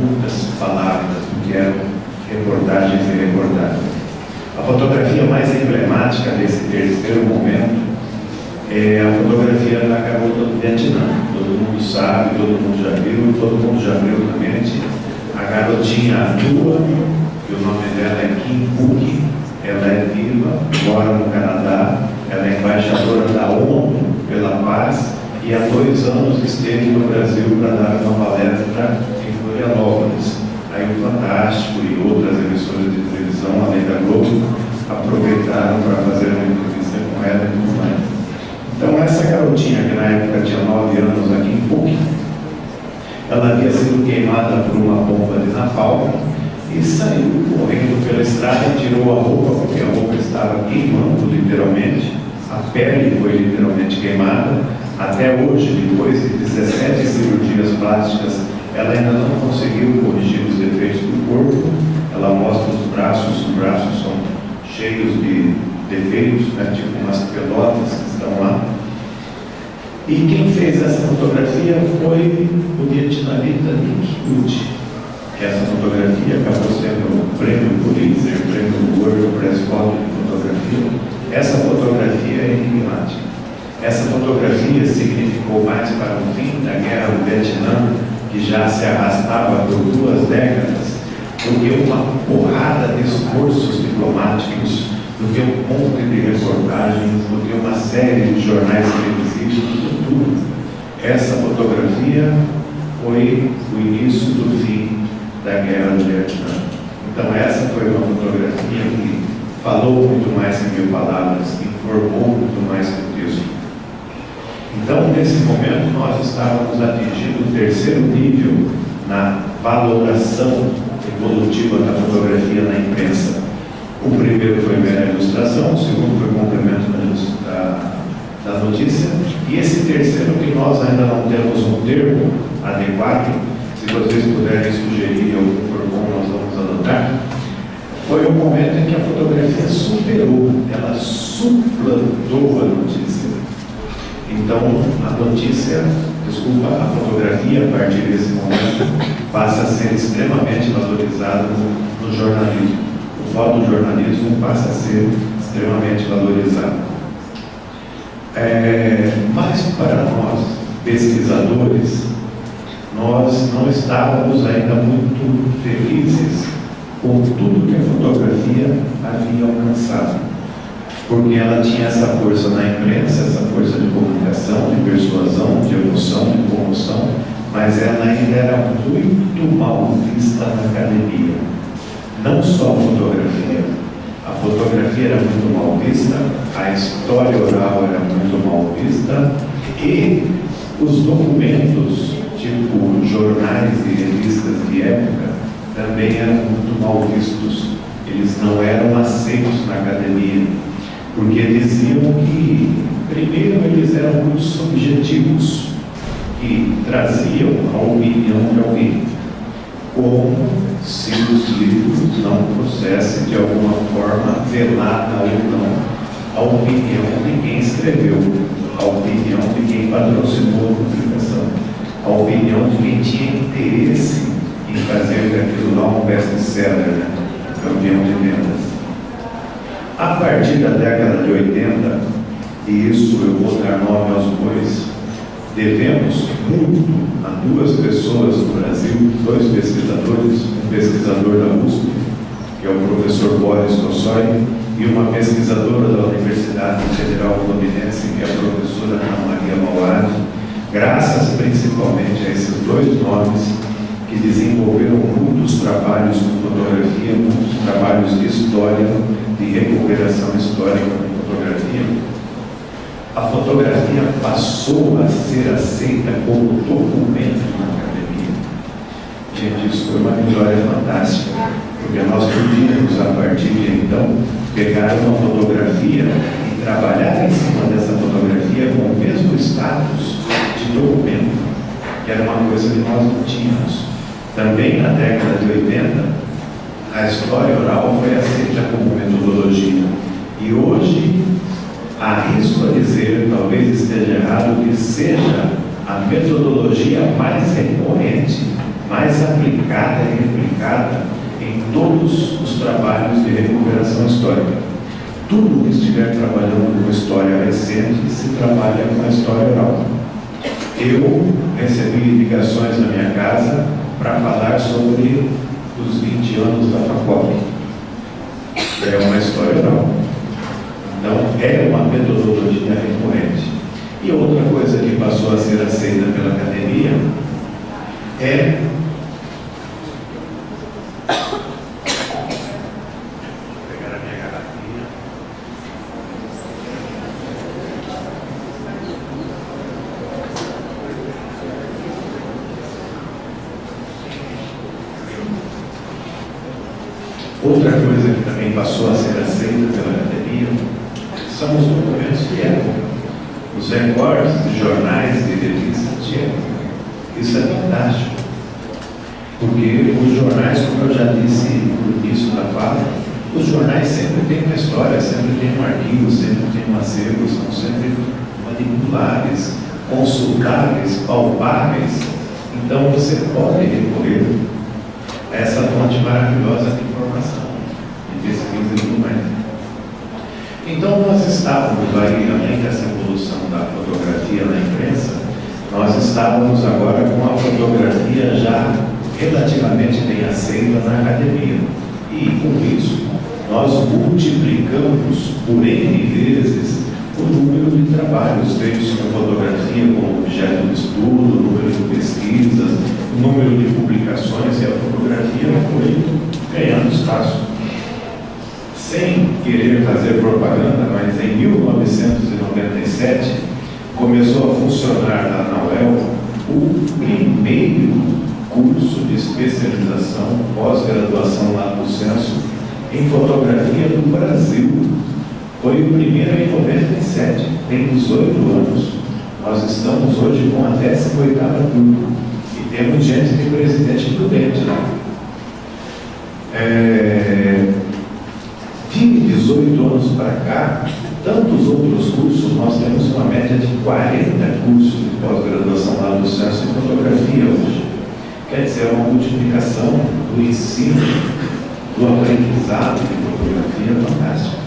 muitas palavras, do que eram reportagens e reportagens. A fotografia mais emblemática desse terceiro momento é a fotografia da garota do Vietnã. Todo mundo sabe, todo mundo já viu, todo mundo já viu na mente. A garotinha Tua, que o nome dela é Kim Phuc, ela é viva, mora no Canadá, ela é embaixadora da ONU pela Paz e há 2 anos esteve no Brasil para dar uma palestra em Florianópolis. Aí o Fantástico e outras emissoras de televisão, além da Globo, aproveitaram para fazer uma entrevista com ela e tudo mais. Então essa garotinha, que na época tinha 9 anos aqui em Phuc, ela havia sido queimada por uma bomba de napalm e saiu correndo pela estrada, tirou a roupa, porque a roupa estava queimando literalmente, a pele foi literalmente queimada. Até hoje, depois de 17 cirurgias plásticas, ela ainda não conseguiu corrigir os defeitos do corpo. Ela mostra os braços são cheios de defeitos, né, tipo umas pelotas que estão lá. E quem fez essa fotografia foi o vietnamita Nick Ut. Essa fotografia acabou sendo o prêmio Pulitzer, o prêmio World Press Photo de fotografia. Essa fotografia é enigmática. Essa fotografia significou mais para o fim da guerra do Vietnã, que já se arrastava por 2 décadas, do que uma porrada de esforços diplomáticos, do que um monte de reportagens, do que uma série de jornais televisivos, tudo. Essa fotografia foi o início do fim da guerra do Vietnã. Então essa foi uma fotografia que falou muito mais que 1000 palavras, informou muito mais que o texto. Então, nesse momento, nós estávamos atingindo o terceiro nível na valoração evolutiva da fotografia na imprensa. O primeiro foi mera ilustração, o segundo foi complemento da notícia, e esse terceiro, que nós ainda não temos um termo adequado, se vocês puderem sugerir algum for bom, nós vamos adotar, foi o momento em que a fotografia superou, ela suplantou a notícia. Então, a fotografia, a partir desse momento, passa a ser extremamente valorizada no jornalismo. O fotojornalismo passa a ser extremamente valorizado. Mas para nós, pesquisadores, nós não estávamos ainda muito felizes com tudo que a fotografia havia alcançado, porque ela tinha essa força na imprensa, essa força de comunicação, de persuasão, de emoção, de comoção, mas ela ainda era muito mal vista na academia. Não só a fotografia era muito mal vista, a história oral era muito mal vista, E os documentos, tipo jornais e revistas de época, também eram muito mal vistos. Eles não eram aceitos na academia, porque diziam que, primeiro, eles eram muito subjetivos, que traziam a opinião de alguém, como se os livros não trouxessem de alguma forma, velada ou não, a opinião de quem escreveu, a opinião de quem patrocinou a publicação, a opinião de quem tinha interesse em fazer daquilo lá um best-seller, né? Campeão de vendas. A partir da década de 80, e isso eu vou dar nome aos bois, devemos muito a duas pessoas no Brasil, dois pesquisadores, um pesquisador da USP, que é o professor Boris Tossoy, e uma pesquisadora da Universidade Federal Fluminense, que é a professora Ana Maria Mauad, graças principalmente a esses dois nomes que desenvolveram muitos trabalhos com fotografia, muitos trabalhos de história, de recuperação histórica com fotografia. A fotografia passou a ser aceita como documento na academia. Gente, isso foi uma vitória fantástica, porque nós podíamos, a partir de então, pegar uma fotografia e trabalhar em cima dessa fotografia com o mesmo status de documento, que era uma coisa que nós não tínhamos. Também na década de 80, a história oral foi aceita como metodologia. E hoje, arrisco a dizer, talvez esteja errado, que seja a metodologia mais recorrente, mais aplicada e replicada em todos os trabalhos de recuperação histórica. Tudo que estiver trabalhando com história recente se trabalha com a história oral. Eu recebi ligações na minha casa para falar sobre os 20 anos da FACOP. É uma história oral. Então, é uma metodologia recorrente. E outra coisa que passou a ser aceita pela academia é outra coisa que também passou a ser aceita pela academia são os documentos de época, os recortes de jornais e revistas de época. Isso é fantástico, porque os jornais, como eu já disse no início da fala, os jornais sempre têm uma história, sempre têm um arquivo, sempre têm um acervo, são sempre manipulares, consultáveis, palpáveis. Então você pode recorrer a essa fonte maravilhosa de informação, de pesquisa e tudo mais. Então nós estávamos aí, além dessa evolução da fotografia na imprensa, nós estávamos agora com a fotografia já relativamente bem aceita na academia. E com isso, nós multiplicamos por N vezes o número de trabalhos feitos com fotografia como objeto de estudo, o número de pesquisas, o número de publicações, e a fotografia foi ganhando espaço. Sem querer fazer propaganda, mas em 1997 começou a funcionar na UEL o primeiro curso de especialização, pós-graduação lá do Censo, em fotografia do Brasil. Foi o primeiro em 97, tem 18 anos. Nós estamos hoje com a 18ª turma e temos gente de Presidente Prudente lá. De 18 anos para cá, tantos outros cursos, nós temos uma média de 40 cursos de pós-graduação lá do Censo em fotografia hoje. Quer dizer, é uma multiplicação do ensino, do aprendizado de fotografia fantástica.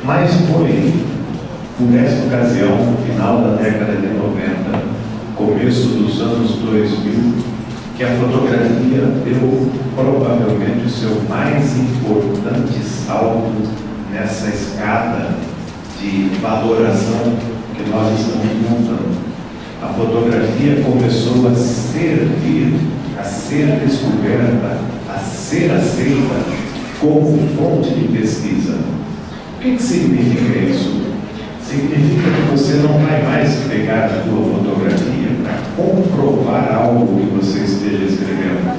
Mas foi, por essa ocasião, no final da década de 90, começo dos anos 2000, que a fotografia deu provavelmente o seu mais importante salto nessa escada de valoração que nós estamos montando. A fotografia começou a servir, a ser descoberta, a ser aceita como fonte de pesquisa. O que significa isso? Significa que você não vai mais pegar a tua fotografia para comprovar algo que você esteja escrevendo.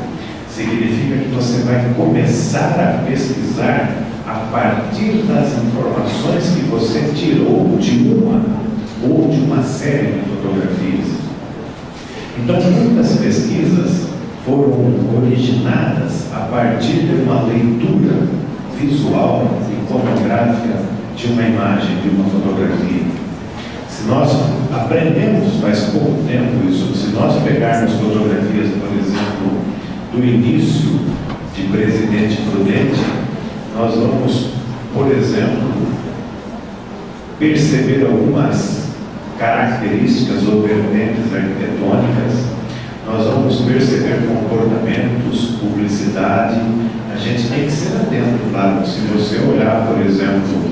Significa que você vai começar a pesquisar a partir das informações que você tirou de uma ou de uma série de fotografias. Então, muitas pesquisas foram originadas a partir de uma leitura visual e iconográfica de uma imagem, de uma fotografia. Se nós aprendemos faz pouco tempo isso, se nós pegarmos fotografias, por exemplo, do início de Presidente Prudente, nós vamos, por exemplo, perceber algumas características ou vertentes arquitetônicas, nós vamos perceber comportamentos, publicidade. A gente tem que ser atento, claro. Se você olhar, por exemplo,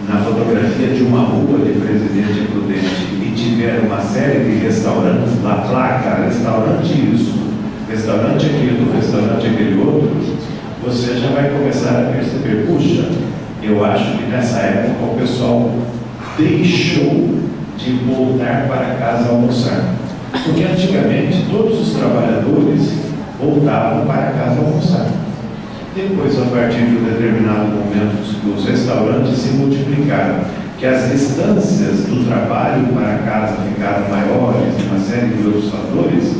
na fotografia de uma rua de Presidente Prudente e tiver uma série de restaurantes, lá placa, restaurante isso, restaurante aquilo, restaurante aquele outro, você já vai começar a perceber, puxa, eu acho que nessa época o pessoal deixou de voltar para casa almoçar. Porque antigamente todos os trabalhadores voltavam para casa almoçar. Depois, a partir de um determinado momento, os restaurantes se multiplicaram, que as distâncias do trabalho para casa ficaram maiores, uma série de outros fatores,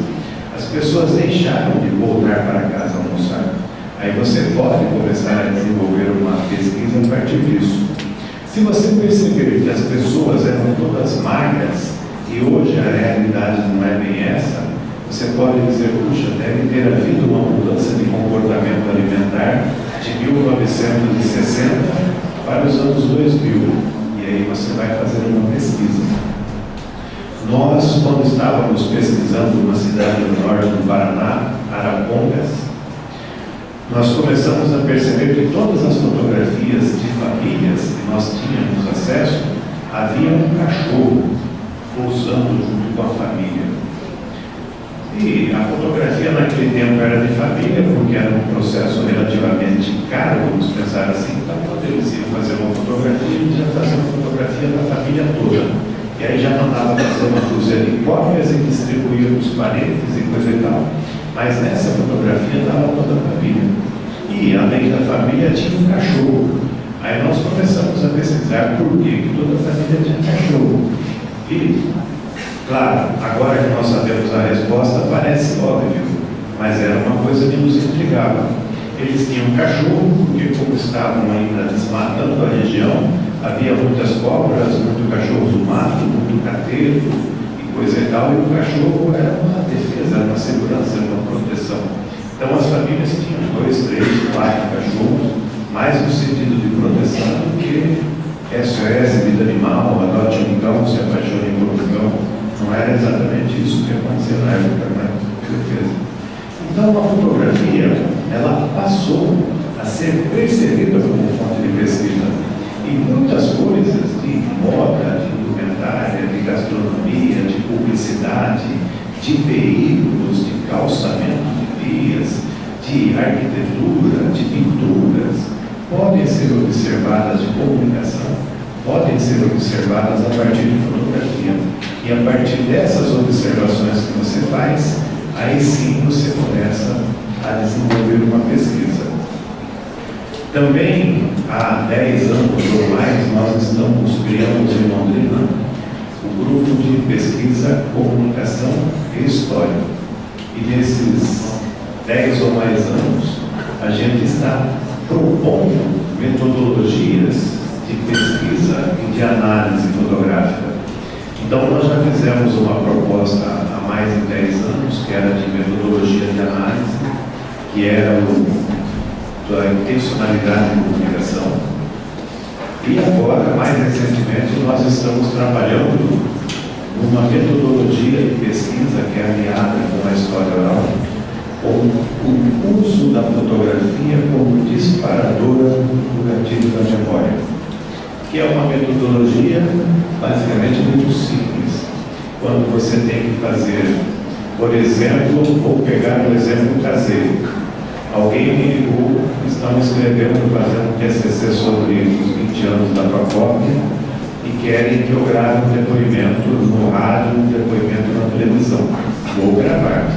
as pessoas deixaram de voltar para casa almoçar. Aí você pode começar a desenvolver uma pesquisa a partir disso. Se você perceber que as pessoas eram todas magras e hoje a realidade não é bem essa, você pode dizer, puxa, deve ter havido uma mudança de comportamento alimentar de 1960 para os anos 2000. E aí você vai fazer uma pesquisa. Nós, quando estávamos pesquisando uma cidade do norte do Paraná, Arapongas, nós começamos a perceber que todas as fotografias de famílias que nós tínhamos acesso, havia um cachorro pousando junto com a família. E a fotografia naquele tempo era de família, porque era um processo relativamente caro, vamos pensar assim. Então, quando eles iam fazer uma fotografia, eles iam fazer uma fotografia da família toda. E aí já mandava fazer uma dúzia de cópias e distribuía para os parentes e coisa e tal. Mas nessa fotografia estava toda a família. E além da família tinha um cachorro. Aí nós começamos a pesquisar por que toda a família tinha cachorro. E, claro, agora que nós sabemos a resposta, parece óbvio, mas era uma coisa que nos intrigava. Eles tinham cachorro, porque como estavam ainda desmatando a região, havia muitas cobras, muito cachorro do mato, muito cateiro e coisa e tal, e o cachorro era uma defesa, era uma segurança, era uma proteção. Então as famílias tinham 2, 3, 4 cachorros, mais no sentido de proteção do que SOS, vida animal, adote um cão, se apaixone por um cão. Não era exatamente isso que aconteceu na época, né? Defesa. Então a fotografia, ela passou a ser percebida como fonte de pesquisa. E muitas coisas de moda, de indumentária, de gastronomia, de publicidade, de veículos, de calçamento de vias, de arquitetura, de pinturas, podem ser observadas de comunicação, podem ser observadas a partir de fotografia. E a partir dessas observações que você faz, aí sim você começa a desenvolver uma pesquisa. Também há 10 anos ou mais, nós criamos em Londrina o grupo de pesquisa, comunicação e história. E nesses 10 ou mais anos, a gente está propondo metodologias de pesquisa e de análise fotográfica. Então, nós já fizemos uma proposta há mais de 10 anos, que era de metodologia de análise, que era da intencionalidade de comunicação. E agora, mais recentemente, nós estamos trabalhando numa metodologia de pesquisa que é aliada com a história oral, com o uso da fotografia como disparadora do gatilho da memória, que é uma metodologia basicamente muito simples. Quando você tem que fazer, por exemplo, vou pegar um exemplo caseiro. Alguém me ligou, estão escrevendo, fazendo um TCC sobre os 20 anos da Procópia, e querem que eu grave um depoimento no rádio, um depoimento na televisão. Vou gravar.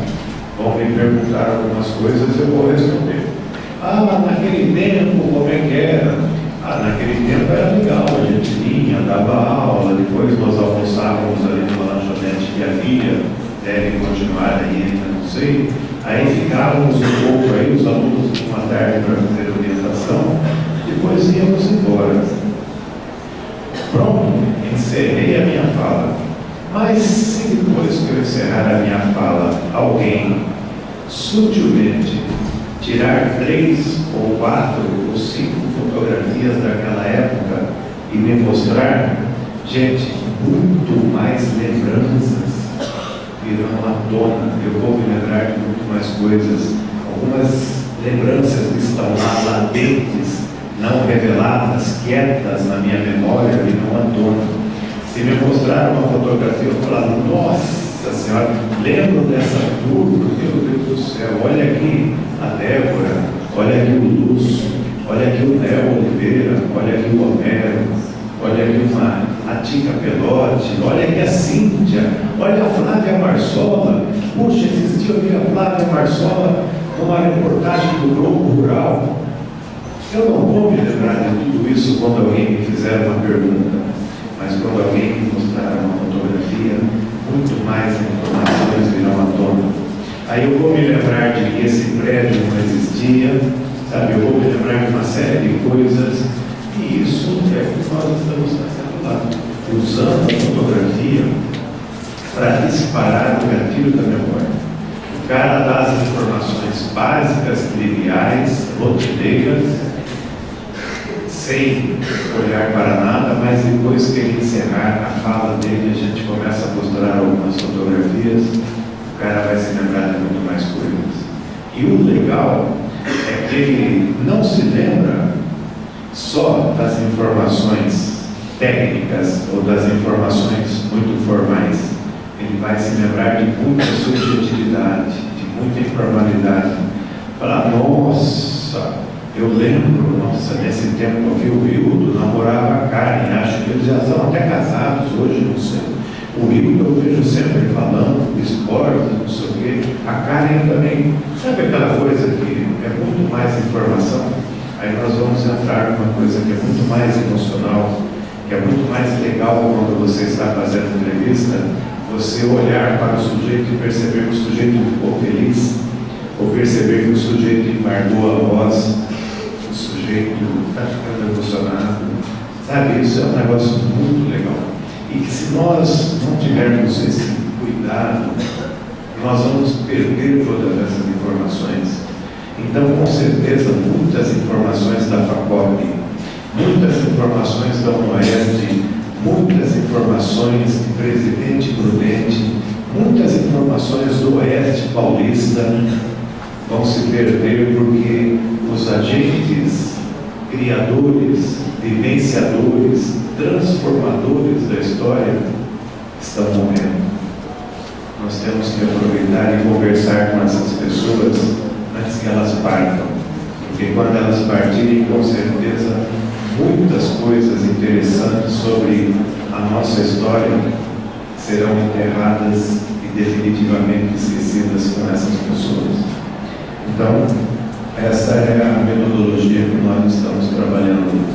Vão me perguntar algumas coisas, eu vou responder. Ah, naquele tempo, como é que era? Ah, naquele tempo era legal, a gente vinha, dava aula, depois nós almoçávamos ali numa lanchonete que havia, deve continuar aí, ainda não sei. Aí ficávamos um pouco aí, os alunos de uma tarde para fazer orientação, depois íamos embora. Pronto, encerrei a minha fala. Mas se depois que eu encerrar a minha fala, alguém sutilmente tirar 3 ou 4 ou 5 fotografias daquela época e me mostrar, gente, muito mais lembranças virão à tona. Eu vou me lembrar de muito mais coisas. Algumas lembranças que estão lá latentes, não reveladas, quietas na minha memória, virão à tona. Se me mostrar uma fotografia, eu vou falar, nossa Senhora, lembro dessa turma, meu Deus do céu, olha aqui a Débora, olha aqui o Lúcio, olha aqui o Léo Oliveira, olha aqui o Homero, olha aqui a Tica Pelotti, olha aqui a Cíntia, olha a Flávia Marsola. Puxa, esses dias eu vi a Flávia Marsola numa reportagem do Globo Rural. Eu não vou me lembrar de tudo isso quando alguém me fizer uma pergunta, mas quando alguém me mostrar uma fotografia, muito mais informações virão à tona. Aí eu vou me lembrar de que esse prédio não existia, sabe? Eu vou me lembrar de uma série de coisas, e isso é o que nós estamos fazendo lá, usando a fotografia para disparar o gatilho da memória. O cara dá as informações básicas, triviais, rotineiras, sem olhar para nada, mas depois que ele encerrar a fala dele, a gente começa a mostrar algumas fotografias, o cara vai se lembrar de muito mais coisas. E o legal é que ele não se lembra só das informações técnicas ou das informações muito formais. Ele vai se lembrar de muita subjetividade, de muita informalidade. Falar, nossa, eu lembro, nossa, nesse tempo que o Hildo namorava a Karen, acho que eles já são até casados hoje, não sei. O Hildo eu vejo sempre falando de esporte, não sei o quê. A Karen também, sabe aquela coisa que é muito mais informação? Aí nós vamos entrar numa coisa que é muito mais emocional, que é muito mais legal quando você está fazendo entrevista, você olhar para o sujeito e perceber que o sujeito ficou feliz, ou perceber que o sujeito embargou a voz, o sujeito está ficando emocionado. Sabe, isso é um negócio muito legal. E que se nós não tivermos esse cuidado, nós vamos perder todas essas informações. Então, com certeza, muitas informações da FACOP, muitas informações da UNOEST, muitas informações de Presidente Prudente, muitas informações do Oeste Paulista vão se perder porque os agentes criadores, vivenciadores, transformadores da história estão morrendo. Nós temos que aproveitar e conversar com essas pessoas antes que elas partam, porque quando elas partirem, com certeza, muitas coisas interessantes sobre a nossa história serão enterradas e definitivamente esquecidas com essas pessoas. Então, essa é a metodologia que nós estamos trabalhando.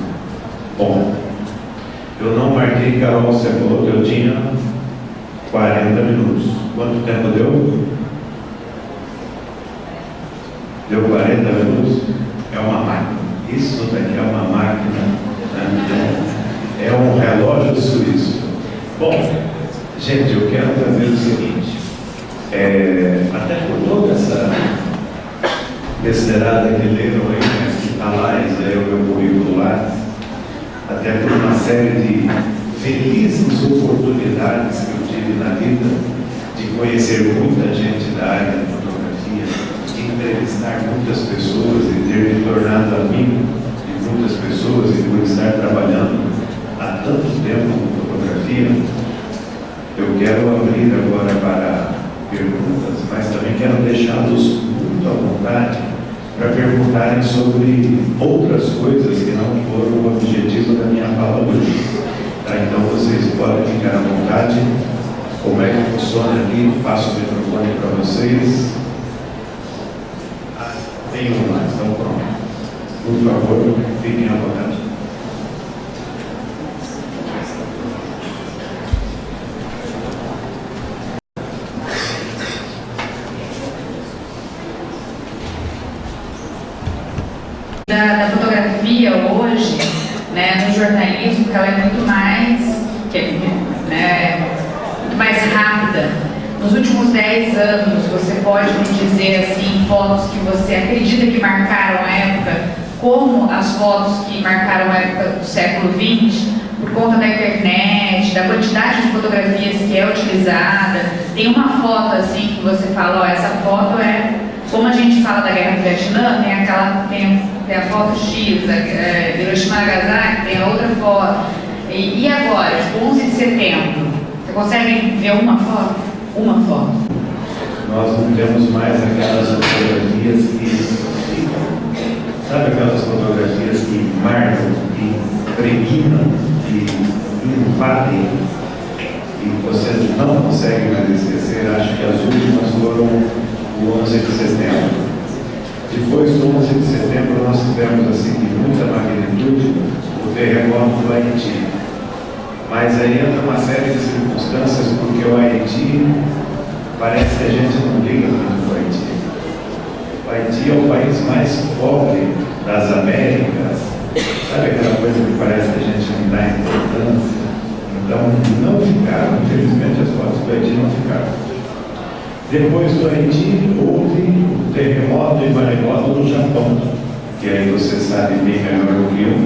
Bom, eu não marquei, Carol, você falou que eu tinha 40 minutos. Quanto tempo deu? Deu 40 minutos? É uma máquina. Isso daqui é uma máquina, né? É um relógio suíço. Bom, gente, eu quero fazer o seguinte, até por toda essa besteirada que leram aí, né, que está lá, esse é o meu currículo lá, até por uma série de felizes oportunidades que eu tive na vida de conhecer muita gente da área da fotografia, de entrevistar muitas pessoas e ter me tornado amigo de muitas pessoas e por estar trabalhando há tanto tempo com fotografia. Eu quero abrir agora para perguntas, mas também quero deixá-los muito à vontade para perguntarem sobre outras coisas que não foram o objetivo da minha fala hoje. Tá? Então, podem ficar à vontade. Como é que funciona aqui? Passo o microfone para vocês. Tem uma, então pronto. Por favor, fiquem à vontade. Da fotografia hoje, né, no jornalismo, que ela é muito mais, né, muito mais rápida. Nos últimos 10 anos, você pode me dizer assim, fotos que você acredita que marcaram a época, como as fotos que marcaram a época do século XX, por conta da internet, da quantidade de fotografias que é utilizada? Tem uma foto assim que você fala, ó, essa foto é, como a gente fala da Guerra do Vietnã, tem a foto X, Hiroshima Nagasaki, tem a outra foto. E agora, tipo, 11 de setembro, você consegue ver uma foto? Uma foto. Nós não temos mais aquelas fotografias sabe aquelas fotografias que marcam, que pregnam, que invadem, e você não consegue mais esquecer? Acho que as últimas foram o 11 de setembro. Depois do 11 de setembro, nós tivemos, assim, de muita magnitude, o terremoto do Haiti. Mas aí entra uma série de circunstâncias, porque o Haiti, parece que a gente não liga muito para o Haiti. O Haiti é o país mais pobre das Américas. Sabe aquela coisa que parece que a gente não dá importância? Então, não ficaram, infelizmente as fotos do Haiti não ficaram. Depois do Haiti, houve o terremoto e maremoto no Japão, que aí você sabe bem melhor do que eu.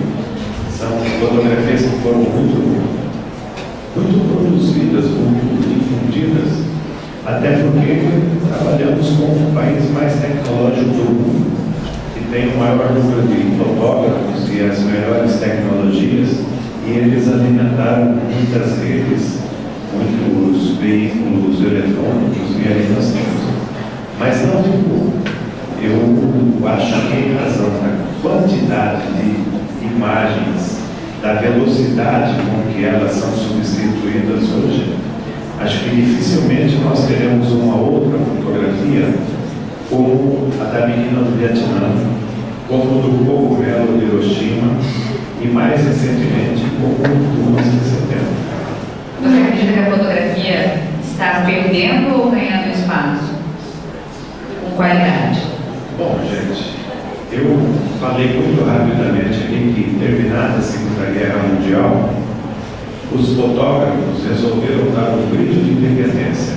São fotografias que foram muito produzidas, muito difundidas, até porque trabalhamos com o país mais tecnológico do mundo, que tem o maior número de fotógrafos e as melhores tecnologias, e eles alimentaram muitas redes, muitos veículos eletrônicos, e aí nós temos. Mas não ficou. Eu acho que tem razão na quantidade de imagens, da velocidade com que elas são substituídas hoje. Acho que dificilmente nós teremos uma outra fotografia como a da menina do Vietnã, como do cogumelo de Hiroshima e, mais recentemente, como do 11 de setembro. Você acredita que a fotografia está perdendo ou ganhando espaço? Com qualidade? Bom, gente, eu falei muito rapidamente aqui que, terminada a Segunda Guerra Mundial, os fotógrafos resolveram dar um grito de independência.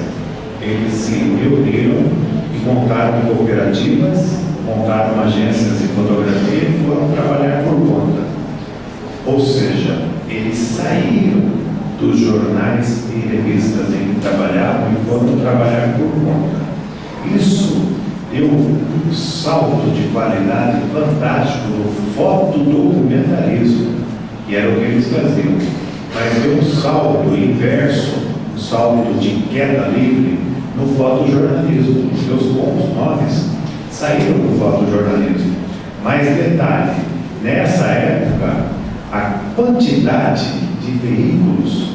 Eles se reuniram e montaram cooperativas, montaram agências de fotografia e foram trabalhar por conta. Ou seja, eles saíram dos jornais e revistas em que trabalhavam e foram trabalhar por conta. Isso deu um salto de qualidade fantástico no fotodocumentarismo, que era o que eles faziam. Mas deu um salto inverso, um salto de queda livre no fotojornalismo. Os seus bons nomes saíram do fotojornalismo. Mas detalhe, nessa época, a quantidade de veículos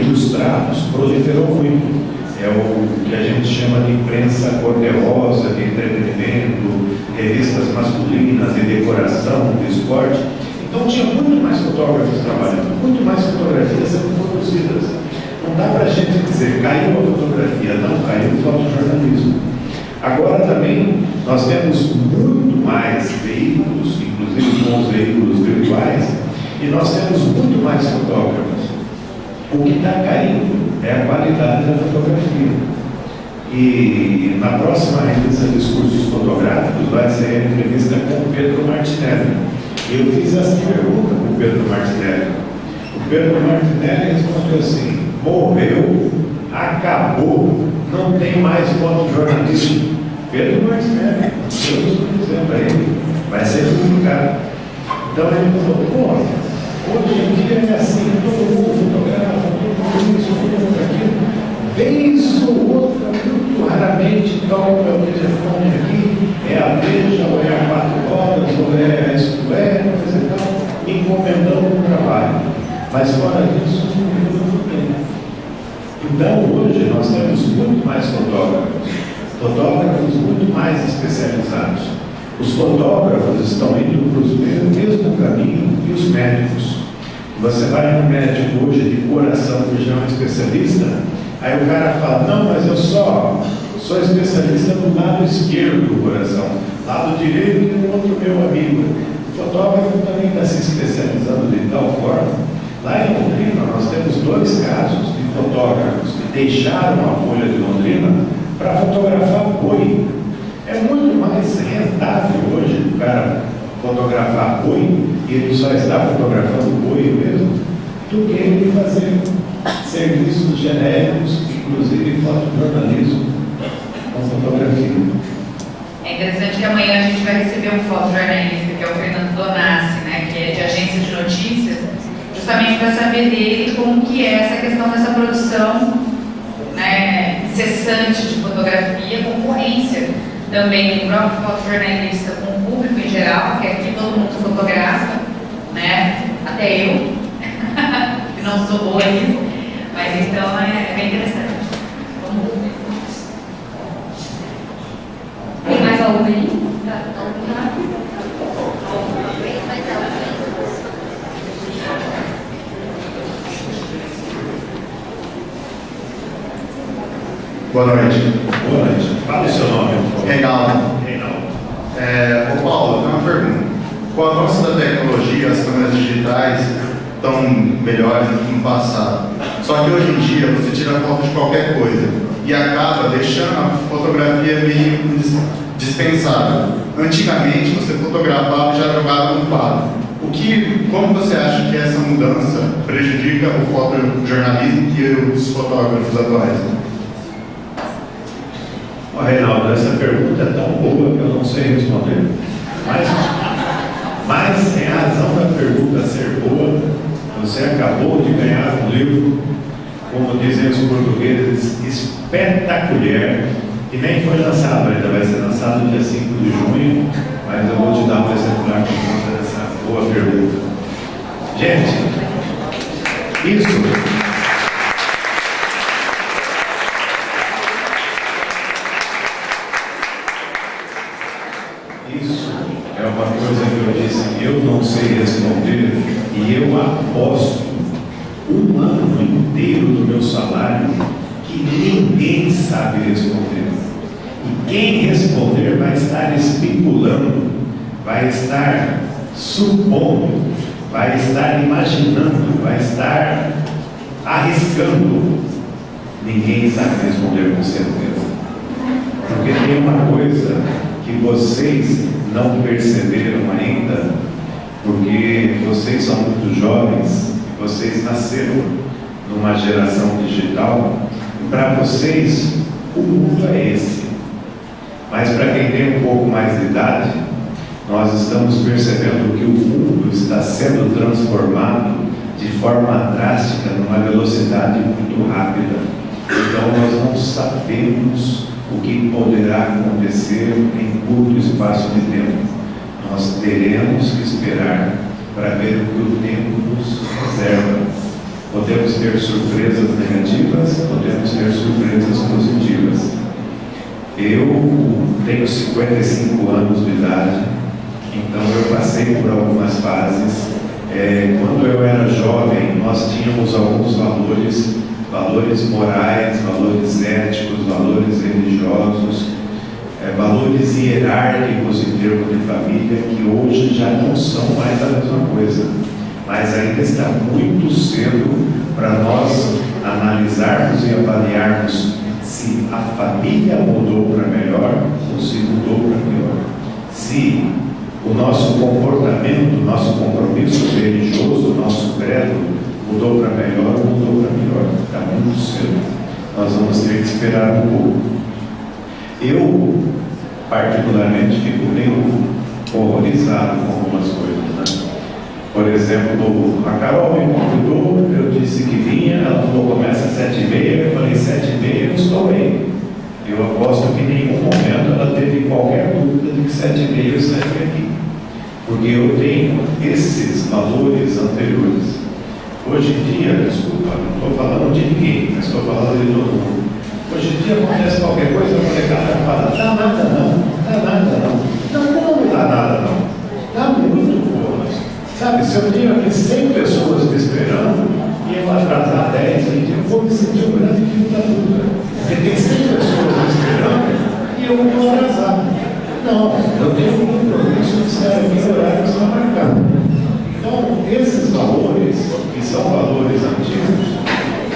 ilustrados proliferou muito. É o que a gente chama de imprensa cor-de-rosa, de entretenimento, revistas masculinas, de decoração, de esporte. Então tinha muito mais fotógrafos trabalhando, muito mais fotografias sendo produzidas. Não dá para a gente dizer, caiu a fotografia, não, caiu o fotojornalismo. Agora também nós temos muito mais veículos, inclusive com os veículos virtuais, e nós temos muito mais fotógrafos. O que está caindo é a qualidade da fotografia. E na próxima revista Discursos Fotográficos vai ser a entrevista com o Pedro Martinelli. Eu fiz essa pergunta para o Pedro Martinelli. O Pedro Martinelli respondeu assim: morreu, acabou, não tem mais fotojornalismo. Pedro Martinelli, eu estou dizendo para ele, vai ser publicado. Então ele falou: pô, hoje em dia é assim, todo mundo fotografa, todo mundo isso, todo mundo aquilo. Vez ou outra, muito raramente, toca o telefone aqui, é a Veja, ou é a Quatro Rodas, ou é a Isto É, coisa e tal, encomendando o trabalho. Mas fora disso, Então, hoje, nós temos muito mais fotógrafos muito mais especializados. Os fotógrafos estão indo para o mesmo caminho que os médicos. Você vai no médico hoje de coração, que já é um especialista, aí o cara fala, não, mas eu sou especialista no lado esquerdo do coração, lado direito tem outro meu amigo. O fotógrafo também está se especializando de tal forma. Lá em Londrina, nós temos 2 casos de fotógrafos que deixaram a Folha de Londrina para fotografar boi. É muito mais rentável hoje o cara fotografar boi, e ele só está fotografando boi mesmo, do que ele fazer serviços genéricos, inclusive fotojornalismo com fotografia. É interessante que amanhã a gente vai receber um fotojornalista, que é o Fernando Donassi, né, que é de agência de notícias, justamente para saber dele como que é essa questão dessa produção, né, incessante de fotografia, concorrência também do próprio fotojornalista com o público em geral, que aqui todo mundo fotografa, né, até eu, que não sou boa nisso, mas então é bem interessante. Tem mais alguma aí? Boa noite. Boa noite. Fala o seu nome. Reinaldo. Reinaldo. Ô Paulo, tem uma pergunta. Com o avanço da tecnologia, as câmeras digitais estão melhores do que no passado. Só que hoje em dia você tira foto de qualquer coisa e acaba deixando a fotografia meio dispensável. Antigamente você fotografava e já jogava no quadro. Como você acha que essa mudança prejudica o fotojornalismo e os fotógrafos atuais? Reinaldo, essa pergunta é tão boa que eu não sei responder. Mas tem razão da pergunta ser boa. Você acabou de ganhar um livro, como dizem os portugueses, espetacular, que nem foi lançado ainda, vai ser lançado no dia 5 de junho, mas eu vou te dar um exemplar por conta dessa boa pergunta. Gente, isso é uma coisa que eu disse, eu não sei responder, e eu aposto um ano inteiro do meu salário que ninguém sabe responder. E quem responder vai estar especulando, vai estar supondo, vai estar imaginando, vai estar arriscando. Ninguém sabe responder com certeza. Porque tem uma coisa que vocês não perceberam ainda, porque vocês são muito jovens, vocês nasceram numa geração digital, e para vocês o mundo é esse. Mas para quem tem um pouco mais de idade, nós estamos percebendo que o mundo está sendo transformado de forma drástica, numa velocidade muito rápida. Então nós não sabemos o que poderá acontecer em curto espaço de tempo. Nós teremos que esperar para ver o que o tempo nos reserva. Podemos ter surpresas negativas, podemos ter surpresas positivas. Eu tenho 55 anos de idade, então eu passei por algumas fases. Quando eu era jovem, nós tínhamos alguns valores morais, valores éticos, valores religiosos, valores hierárquicos em termos de família, que hoje já não são mais a mesma coisa. Mas ainda está muito cedo para nós analisarmos e avaliarmos se a família mudou para melhor ou se mudou para pior. Se o nosso comportamento, nosso compromisso religioso, nosso credo mudou para melhor ou mudou para pior. Está muito cedo. Nós vamos ter que esperar um pouco. Eu, particularmente, fico meio horrorizado com algumas coisas, né? Por exemplo, a Carol me convidou, eu disse que vinha, ela falou, começa às 7h30, eu falei, 7h30 eu estou bem. Eu aposto que em nenhum momento ela teve qualquer dúvida de que 7h30 eu estaria aqui. Porque eu tenho esses valores anteriores. Hoje em dia, desculpa, não estou falando de ninguém, mas estou falando de todo mundo. Hoje em dia acontece qualquer coisa, a molecada fala, dá nada não, dá nada não. Não dá nada não. Dá muito bônus. Sabe, se eu tenho aqui 100 pessoas me esperando e eu atrasar 10, 20, eu vou me sentir um grande filho da puta. Porque tem 100 pessoas me esperando e eu vou atrasar. Não, eu tenho um compromisso de estar aqui no horário que está marcado. Então, esses valores, que são valores antigos,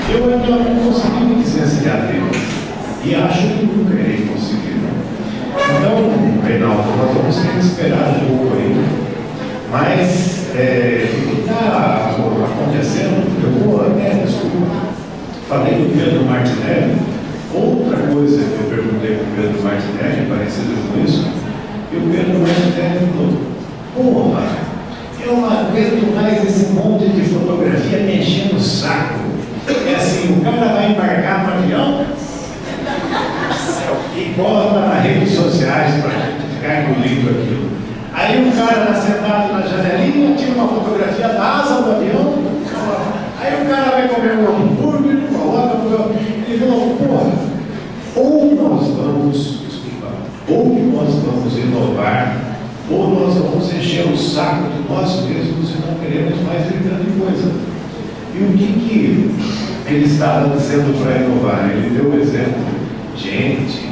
eu ainda não consegui me licenciar deles. E acho que nunca irei conseguir. Então, Reinaldo, nós vamos ter que esperar um pouco aí. Mas, o que está acontecendo, eu vou até, desculpa, falei do Pedro Martinelli. Outra coisa que eu perguntei para o Pedro Martinelli, parecida com isso, e o Pedro Martinelli falou, porra, eu não aguento mais esse monte de fotografia me enchendo o saco. É assim, o cara vai embarcar no avião e bota nas redes sociais para a gente ficar engolindo aquilo. Aí o cara sentado na janelinha tira uma fotografia da asa do avião. Aí o cara vai comer um hambúrguer, coloca, ele falou, porra, ou nós vamos inovar, ou nós vamos encher o saco de nós mesmos e não queremos mais ver grande coisa. E o que ele estava dizendo para inovar? Ele deu o exemplo. Gente,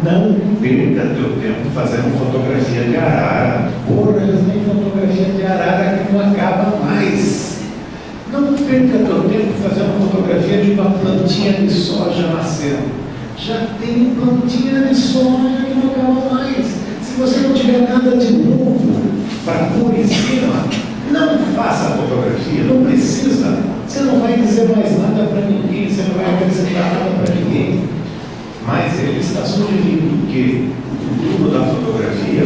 não perca teu tempo fazendo fotografia de arara. Porra, eles têm fotografia de arara que não acaba mais. Não perca teu tempo fazendo fotografia de uma plantinha de soja nascendo. Já tem plantinha de soja que não acaba mais. Se você não tiver nada de novo para pôr em cima, não faça fotografia, não precisa. Você não vai dizer mais nada para ninguém, você não vai acrescentar nada para ninguém. Mas ele está sugerindo que o futuro da fotografia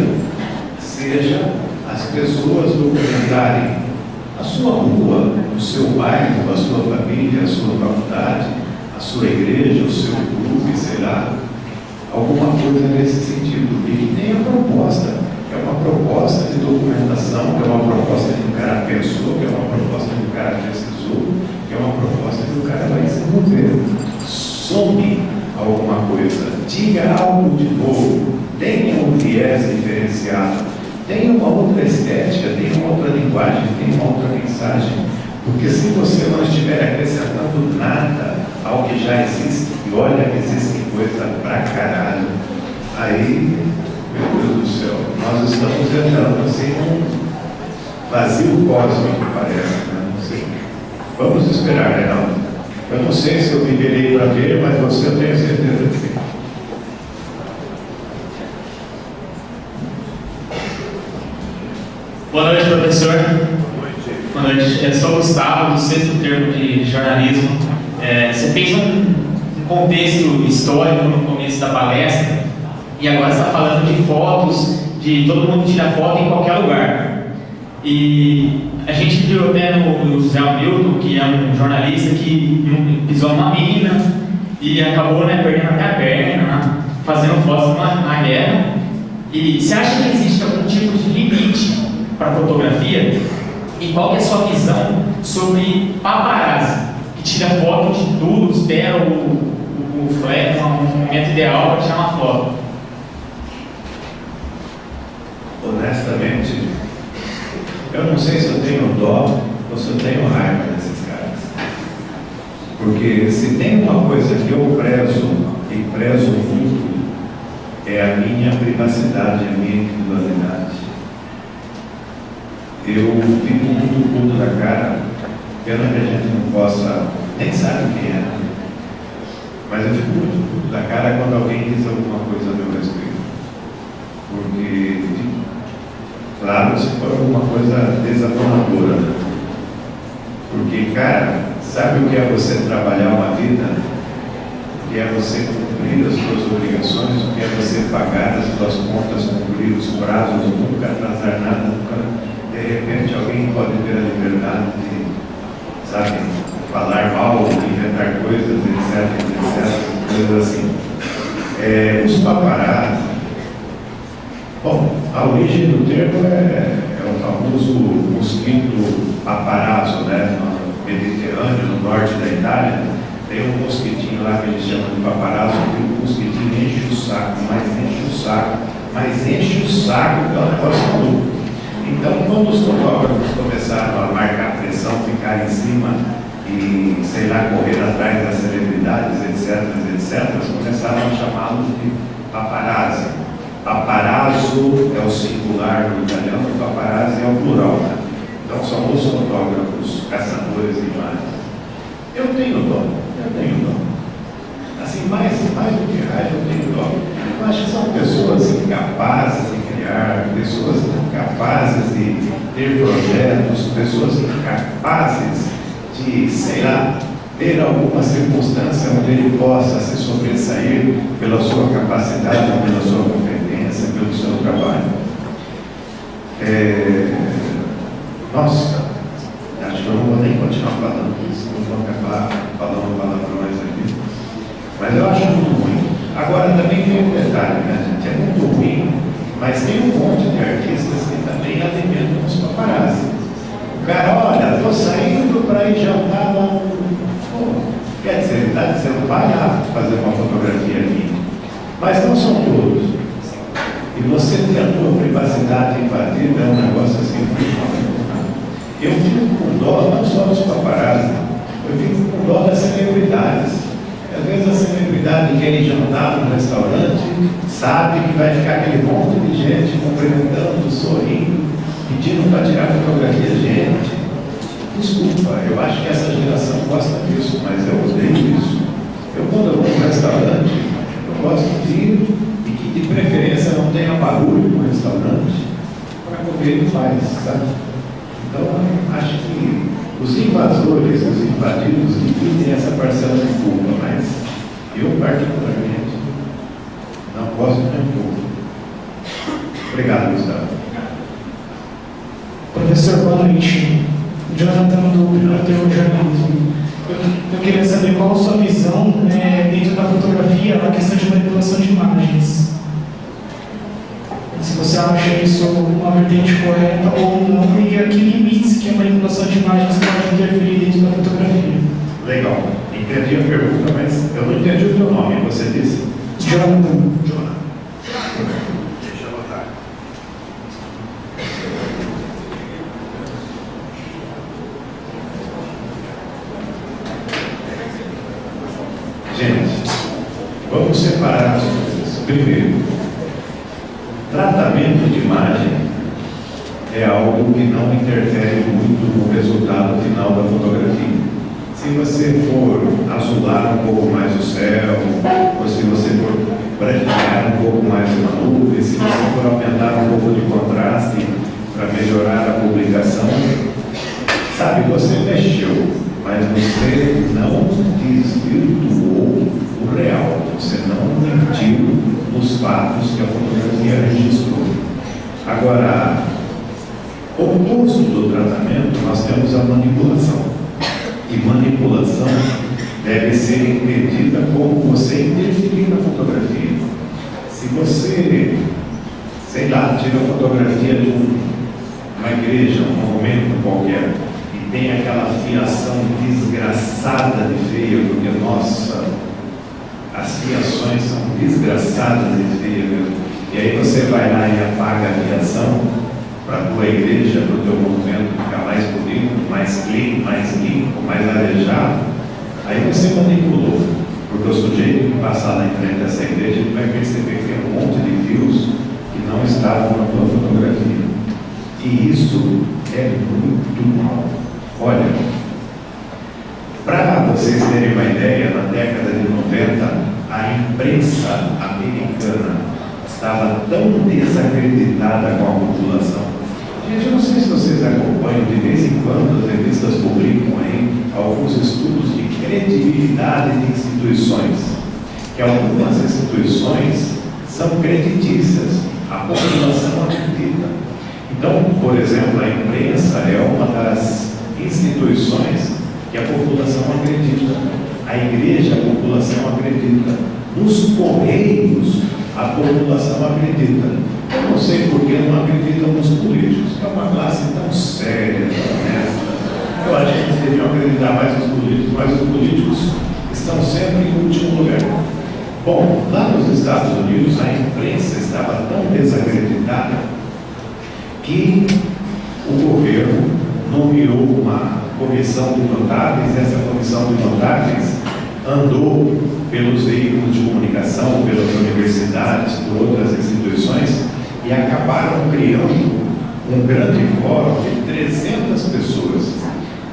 seja as pessoas documentarem a sua rua, o seu bairro, a sua família, a sua faculdade, a sua igreja, o seu clube, sei lá, alguma coisa nesse sentido. E que tenha proposta. É uma proposta de documentação, que é uma proposta que o cara pensou, que é uma proposta que o cara pesquisou, que é uma proposta que o cara vai desenvolver. Some alguma coisa, diga algo de novo, tenha um viés diferenciado, tenha uma outra estética, tenha uma outra linguagem, tenha uma outra mensagem. Porque se você não estiver acrescentando nada ao que já existe, e olha que existe coisa pra caralho, aí, meu Deus do céu, nós estamos entrando assim num vazio cósmico, parece, né? Não sei. Vamos esperar, Reinaldo. Eu não sei se eu viverei para ver, mas você eu tenho certeza que sim. Boa noite, professor. Boa noite. Eu sou o Gustavo, do 6º termo de jornalismo. Você fez um contexto histórico no começo da palestra e agora está falando de fotos, de todo mundo tira foto em qualquer lugar. E a gente viu até no José Hamilton, que é um jornalista que pisou numa mina e acabou, né, perdendo até a perna, né, fazendo fotos na guerra. E você acha que existe algum tipo de limite para a fotografia? E qual que é a sua visão sobre paparazzi, que tira foto de tudo, espera o flash, um momento ideal para tirar uma foto? Honestamente, eu não sei se eu tenho dó ou se eu tenho raiva desses caras. Porque se tem uma coisa que eu prezo, e prezo muito, é a minha privacidade, a minha individualidade. Eu fico muito puto da cara, pena que a gente não possa, nem sabe quem é, mas eu fico muito puto da cara quando alguém diz alguma coisa a meu respeito. Porque, claro, se for alguma coisa desafonadora, né? Porque, cara, sabe o que é você trabalhar uma vida? O que é você cumprir as suas obrigações? O que é você pagar as suas contas, cumprir os prazos, nunca atrasar nada, nunca... De repente alguém pode ter a liberdade de, sabe, falar mal, inventar coisas, etc, coisas assim. Os paparazzi. Bom, a origem do termo é o famoso mosquito paparazzo, né? Itália, tem um mosquitinho lá que eles chamam de paparazzo, que o mosquitinho enche o saco, mas enche o saco, mas enche o saco, que é um negócio maluco. Então, quando os fotógrafos começaram a marcar pressão, ficar em cima e, sei lá, correr atrás das celebridades, etc., eles começaram a chamá-los de paparazzi. Paparazzo é o singular no italiano, paparazzi é o plural. Né? Então, são os fotógrafos caçadores de imagens. Eu tenho dó. Assim, mais do que raiva, eu tenho dó. Eu acho que são pessoas incapazes de criar, pessoas incapazes de ter projetos, pessoas incapazes de, sei lá, ter alguma circunstância onde ele possa se sobressair pela sua capacidade, pela sua competência, pelo seu trabalho. Nossa, acho que eu não vou nem continuar falando isso, não vou acabar falando palavrões aqui. Mas eu acho muito ruim. Agora também tem um detalhe, né, gente? É muito ruim, mas tem um monte de artistas que também alimentam os paparazzi. O cara, olha, estou saindo para ir jantar lá no... Quer dizer, ele está dizendo, vai lá fazer uma fotografia aqui. Mas não são todos. E você ter a tua privacidade invadida é um negócio assim muito mal. Eu fico com dó não só dos paparazzi, eu fico com dó das celebridades. Às vezes a celebridade quer ir jantar no restaurante, sabe que vai ficar aquele monte de gente cumprimentando, sorrindo, pedindo para tirar fotografia. Gente, desculpa, eu acho que essa geração gosta disso, mas eu odeio isso. Eu, quando eu vou no restaurante, eu gosto de ir e que de preferência não tenha barulho no restaurante para comer em paz, sabe? Então, acho que os invasores, os invadidos, dividem essa parcela de culpa, mas eu, particularmente, não gosto nem um pouco. Obrigado, Gustavo. Professor, boa noite. Jonathan, do Aterro de Jornalismo. Eu queria saber qual a sua visão dentro da fotografia na questão de manipulação de imagens. Se você acha isso uma vertente correta ou não, e a que limites que a manipulação de imagens pode interferir dentro da fotografia. Legal. Entendi a pergunta, mas eu não entendi o teu nome. Você disse? Jonathan. Deixa eu anotar. Gente, vamos separar as coisas. Primeiro, tratamento de imagem é algo que não interfere muito no resultado final da fotografia. Se você for azular um pouco mais o céu, ou se você for branquear um pouco mais uma nuvem, se você for aumentar um pouco de contraste para melhorar a publicação, sabe, você mexeu, mas você não desvirtuou o real, você não mentiu nos fatos que a fotografia registrou. Agora, oposto do tratamento, nós temos a manipulação. E manipulação deve ser impedida como você interferir na fotografia. Se você, sei lá, tira a fotografia de uma igreja, um monumento qualquer, e tem aquela fiação desgraçada de feia, porque, nossa, as fiações são desgraçadas de feia mesmo. E aí você vai lá e apaga a fiação para a tua igreja, para o teu monumento ficar mais bonito, mais clean, mais limpo, mais arejado. Aí você manipulou, porque o sujeito que passar lá em frente dessa igreja ele vai perceber que tem um monte de fios que não estavam na tua fotografia. E isso é muito mal. Olha, para vocês terem uma ideia, na década de 90, a imprensa americana estava tão desacreditada com a população. Gente, eu não sei se vocês acompanham, de vez em quando as revistas publicam aí alguns estudos de credibilidade de instituições, que algumas instituições são creditícias, a população acredita. Então, por exemplo, a imprensa é uma das instituições que a população acredita. A igreja, a população acredita. Nos correios, a população acredita. Eu não sei por que não acreditam nos políticos, que é uma classe tão séria, tão honesta. Eu acho que deviam acreditar mais nos políticos, mas os políticos estão sempre em último lugar. Bom, lá nos Estados Unidos a imprensa estava tão desacreditada que o governo nomeou uma comissão de notáveis, e essa comissão de notáveis andou pelos veículos de comunicação, pelas universidades, por outras instituições, e acabaram criando um grande fórum de 300 pessoas.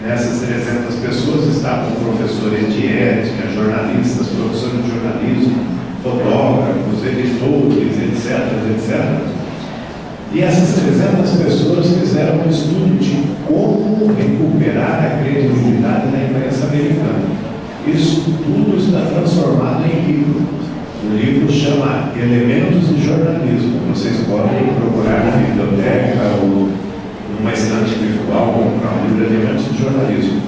Nessas 300 pessoas estavam professores de ética, jornalistas, professores de jornalismo, fotógrafos, editores, etc. E essas 300 pessoas fizeram um estudo de como recuperar a credibilidade da imprensa americana. Isso tudo está transformado em livro. O livro chama Elementos de Jornalismo. Vocês podem procurar na biblioteca ou numa estante virtual, comprar um livro de Elementos de Jornalismo.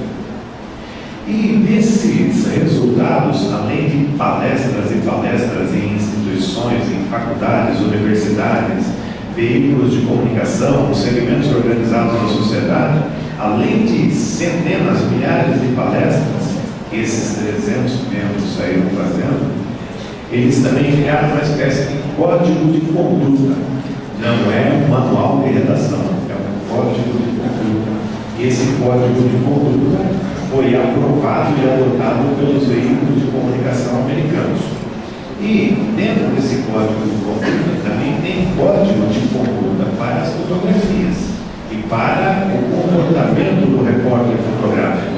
E desses resultados, além de palestras e palestras em instituições, em faculdades, universidades, veículos de comunicação, segmentos organizados da sociedade, além de centenas, milhares de palestras que esses 300 membros saíram fazendo, eles também criaram uma espécie de código de conduta. Não é um manual de redação, é um código de conduta. E esse código de conduta foi aprovado e adotado pelos veículos de comunicação americanos. E dentro desse código de conduta também tem código de conduta para as fotografias e para o comportamento do repórter fotográfico.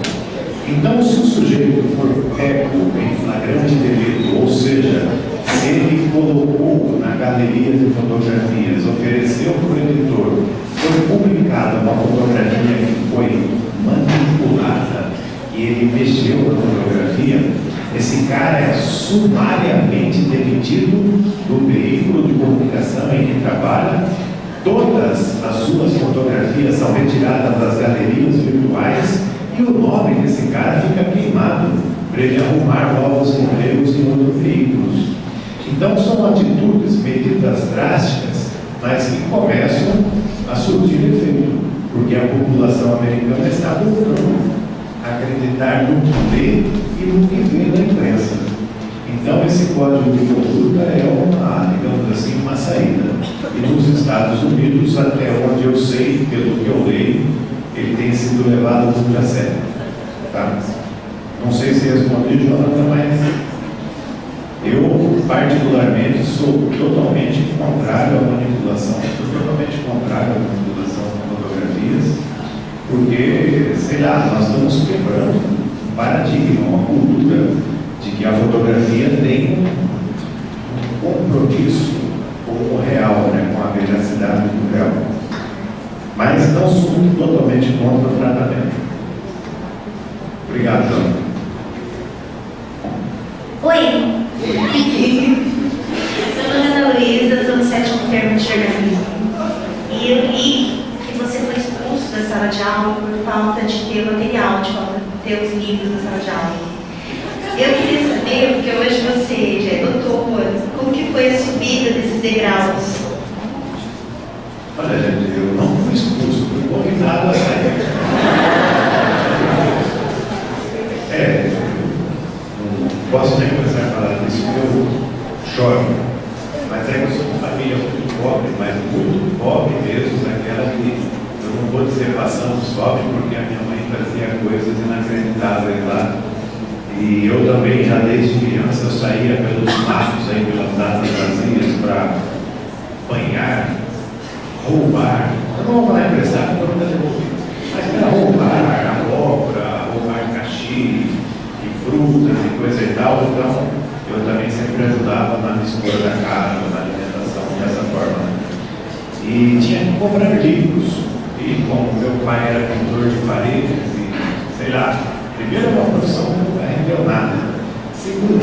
Então, se o sujeito for pego em flagrante delito, ou seja, se ele colocou na galeria de fotografias, ofereceu para o editor, foi publicada uma fotografia que foi manipulada e ele mexeu na fotografia, esse cara é sumariamente demitido do veículo de comunicação em que trabalha. Todas as suas fotografias são retiradas das galerias virtuais e o nome desse cara fica queimado para ele arrumar novos empregos em outros veículos. Então são atitudes, medidas drásticas, mas que começam a surtir efeito, porque a população americana está voltando a acreditar no que lê e no que vê na imprensa. Então esse código de conduta é uma, digamos assim, uma saída. E nos Estados Unidos, até onde eu sei, pelo que eu leio, ele tem sido levado muito a sério. Tá? Não sei se respondi, Jonathan, mas eu particularmente sou totalmente contrário à manipulação, de fotografias, porque, sei lá, nós estamos quebrando um paradigma, uma cultura de que a fotografia tem um compromisso com o real, né, com a veracidade do real. Mas não sou totalmente contra o tratamento. Obrigado, João. Oi, sou a Ana Luísa, estou no 7º termo de jornalismo. E eu li que você foi expulso da sala de aula por falta de ter material, de falta de ter os livros na sala de aula. Eu queria saber, porque hoje você já é doutor, como que foi a subida desses degraus? Olha, gente, eu não fui expulso, fui convidado a sair. Não posso nem começar a falar disso, porque eu choro. Mas é que eu sou uma família muito pobre, mas muito pobre mesmo, daquela que eu não vou dizer passamos fome, porque a minha mãe fazia coisas inacreditáveis lá. E eu também, já desde criança, eu saía pelos matos, aí, pelas datas vazias, para apanhar, roubar. Eu não vou falar emprestar, porque eu nunca devolvi. Mas para roubar abóbora, roubar caxi, e frutas e coisa e tal. Então, eu também sempre ajudava na mistura da casa, na alimentação, dessa forma. E tinha que comprar livros. E como meu pai era pintor de paredes, e sei lá, primeiro, uma profissão que não rendeu nada. Segundo,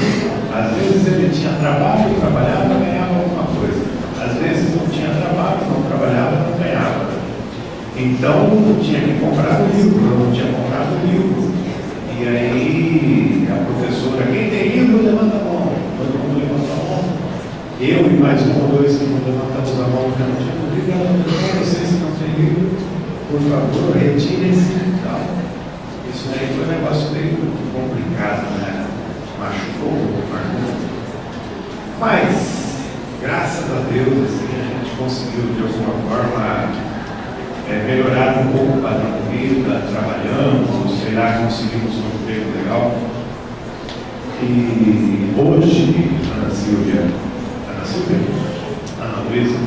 às vezes ele tinha trabalho, trabalhava, ganhava alguma coisa. Às vezes não tinha trabalho, não trabalhava, não ganhava. Então, tinha que comprar o livro, eu não tinha comprado o livro. E aí, a professora, quem tem livro, levanta a mão. Todo mundo levantou a mão. Eu e mais um ou dois que não levantamos a mão, que não tinha livro, ela perguntou: vocês que não têm livro, por favor, retirem-se e tal. Isso é melhorar um pouco o padrão de vida, trabalhamos, sei lá, conseguimos um emprego legal. E hoje, Ana Luísa,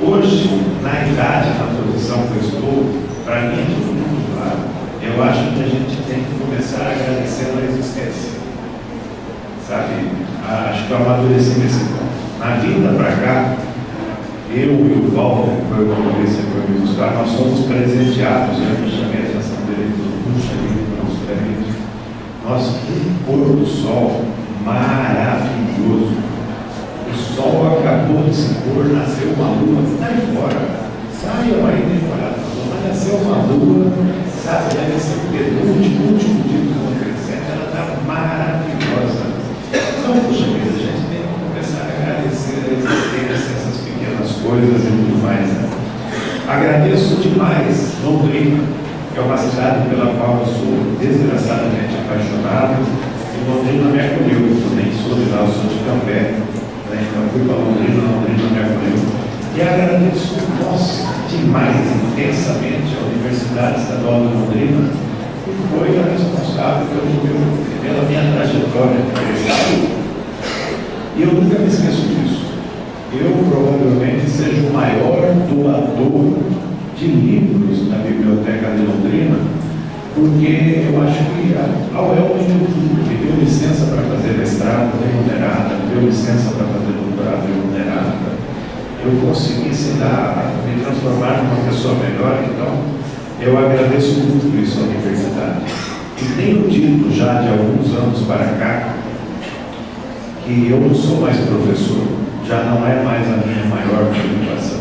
hoje, na idade, na posição que eu estou, para mim é tudo muito claro. Eu acho que a gente tem que começar a agradecer a existência. Sabe? Acho que eu amadureci nesse ponto. Na vinda para cá, eu e o Walter, que foi o motorista que foi me buscar, nós fomos presenteados. Eu me chamei a atenção dele, puxa vida, nos prêmios. Nós, um pôr do sol maravilhoso. O sol acabou de se pôr, nasceu uma lua, sai fora. Saiam aí temporada, mas nasceu uma lua, sabe? Deve ser o penúltimo, último dia do mundo crescente, ela está maravilhosa. Então, puxa vida, a gente tem que começar a agradecer a existência, essas pequenas coisas e tudo mais. Né? Agradeço demais Londrina, que é uma cidade pela qual eu sou desgraçadamente apaixonado, e Londrina me acolheu. Eu nem sou de lá, eu sou de Cambé, né? Então fui para Londrina me acolheu. E agradeço, nossa, demais, intensamente a Universidade Estadual de Londrina, que foi a responsável pela minha trajetória. E eu nunca me esqueço disso. Eu provavelmente seja o maior doador de livros na Biblioteca de Londrina, porque eu acho que a UEL me deu licença para fazer mestrado remunerada, me deu licença para fazer doutorado remunerada. Eu consegui me transformar numa pessoa melhor, então eu agradeço muito isso à universidade. E tenho dito já de alguns anos para cá que eu não sou mais professor, já não é mais a minha maior preocupação.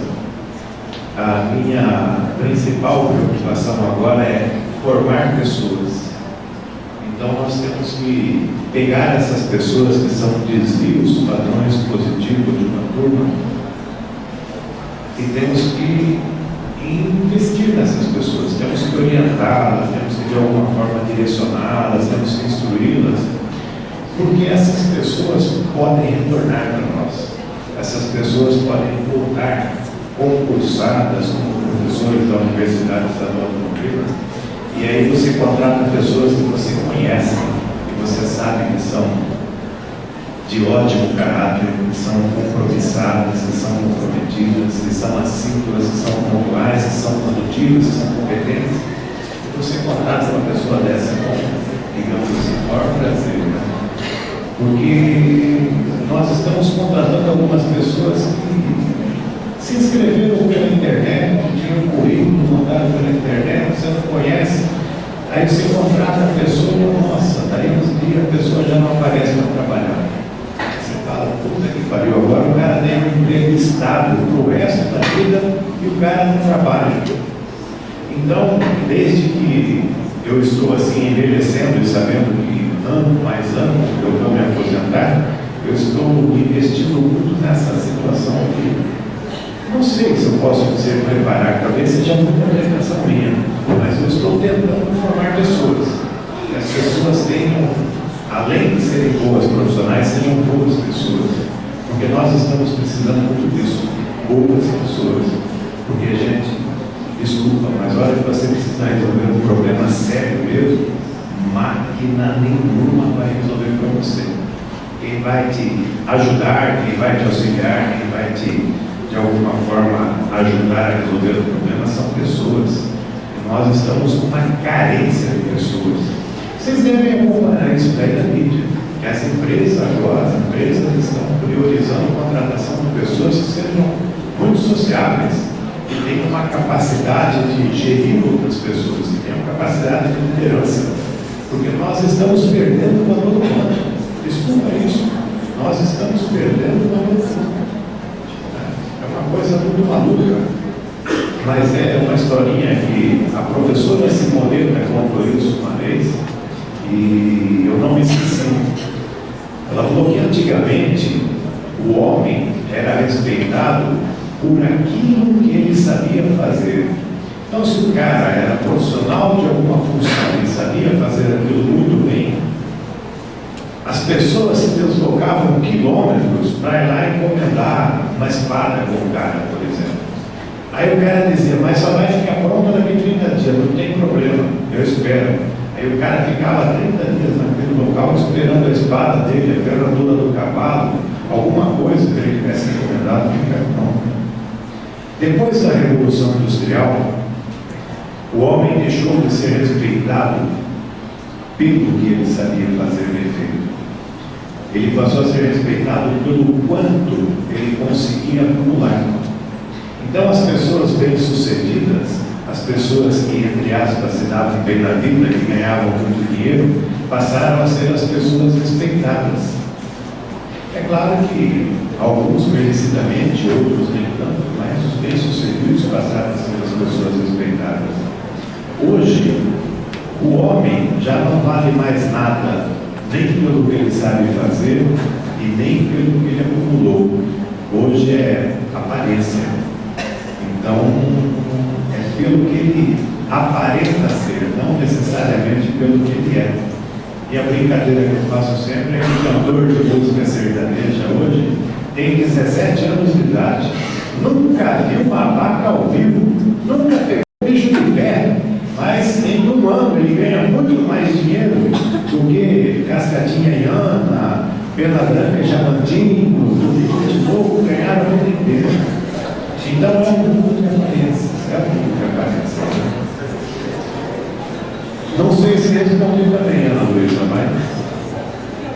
A minha principal preocupação agora é formar pessoas. Então nós temos que pegar essas pessoas que são desvios, padrões positivos de uma turma, e temos que investir nessas pessoas, temos que orientá-las, temos que de alguma forma direcioná-las, temos que instruí-las, porque essas pessoas podem retornar para nós, essas pessoas podem voltar concursadas como professores da Universidade Estadual de Londrina, e aí você contrata pessoas que você conhece, que você sabe que são de ótimo caráter, que são compromissadas, que são comprometidas, que são assíduas, que são pontuais, que são produtivas, que são competentes. E você contrata uma pessoa dessa com, digamos assim, o maior prazer. Né? Porque nós estamos contratando algumas pessoas que se inscreveram pela internet, tinham um currículo mandado pela internet, você não conhece, aí você contrata a pessoa e, nossa, daí uns dias a pessoa já não aparece para trabalhar. Puta que pariu, agora o cara tem um emprego estável para o resto da vida e o cara não trabalha. Então, desde que eu estou assim envelhecendo e sabendo que ano mais ano eu vou me aposentar, eu estou investindo muito nessa situação aqui. Não sei se eu posso dizer preparar, talvez seja muita interpretação minha, mas eu estou tentando formar pessoas. Que as pessoas tenham, além de serem boas profissionais, sejam boas pessoas. Porque nós estamos precisando muito disso, boas pessoas. Porque, gente, desculpa, mas a hora que você precisar resolver um problema sério mesmo, máquina nenhuma vai resolver para você. Quem vai te ajudar, quem vai te auxiliar, quem vai te, de alguma forma, ajudar a resolver o problema são pessoas. E nós estamos com uma carência de pessoas. Vocês devem acompanhar isso daí na mídia, que as empresas agora, as empresas estão priorizando a contratação de pessoas que sejam muito sociáveis, que tenham uma capacidade de gerir outras pessoas, que tenham capacidade de liderança, porque nós estamos perdendo o valor humano. Desculpa isso, nós estamos perdendo o valor humano. É uma coisa muito maluca, mas é uma historinha que a professora Simoneta contou isso uma vez, e eu não me esqueci. Ela falou que antigamente o homem era respeitado por aquilo que ele sabia fazer. Então, se o cara era profissional de alguma função e sabia fazer aquilo muito bem, as pessoas se deslocavam quilômetros para ir lá encomendar uma espada com o cara, por exemplo. Aí o cara dizia, mas só vai ficar pronto daqui 30 dias, não tem problema, eu espero. Aí o cara ficava 30 dias naquele local esperando a espada dele, a ferradura do cavalo, alguma coisa que ele tivesse encomendado ficar pronto. Depois da Revolução Industrial, o homem deixou de ser respeitado pelo que ele sabia fazer bem feito. Ele passou a ser respeitado pelo quanto ele conseguia acumular. Então as pessoas bem-sucedidas, as pessoas que, entre aspas, se davam bem na vida, que ganhavam muito dinheiro, passaram a ser as pessoas respeitadas. É claro que alguns merecidamente, outros nem tanto, mas os bem-sucedidos passaram a ser as pessoas respeitadas. Hoje, o homem já não vale mais nada, nem pelo que ele sabe fazer e nem pelo que ele acumulou. Hoje é aparência. Então, é pelo que ele aparenta ser, não necessariamente pelo que ele é. E a brincadeira que eu faço sempre é que o cantor de música sertaneja hoje tem 17 anos de idade, nunca viu uma vaca ao vivo, nunca pegou bicho de pé, mas em um ano ele ganha muito mais dinheiro do que Cascatinha e Ana, Pena Branca e Chamantinho, do que de novo ganharam a vida inteira. Então é um mundo de aparência, é um mundo de aparência. Não sei se respondi também, Ana Luísa, mas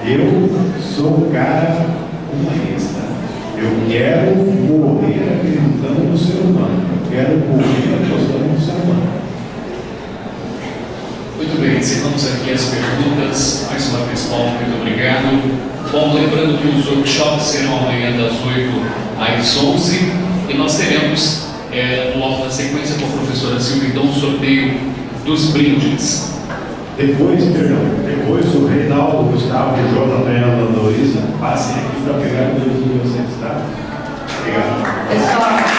eu sou um cara humanista. Eu quero morrer acreditando no ser humano. Eu quero morrer apostando no ser humano. Muito bem, encerramos aqui as perguntas. Mais uma vez, Paulo, muito obrigado. Bom, lembrando que os workshops serão amanhã das 8 às 11 e nós teremos, logo na sequência, com a professora Silvia, então, o sorteio dos brindes. Depois o Reinaldo, o Gustavo, o Jonathan e a Ana Luísa passem aqui para pegar o livro de vocês, tá? Obrigado. Pessoal,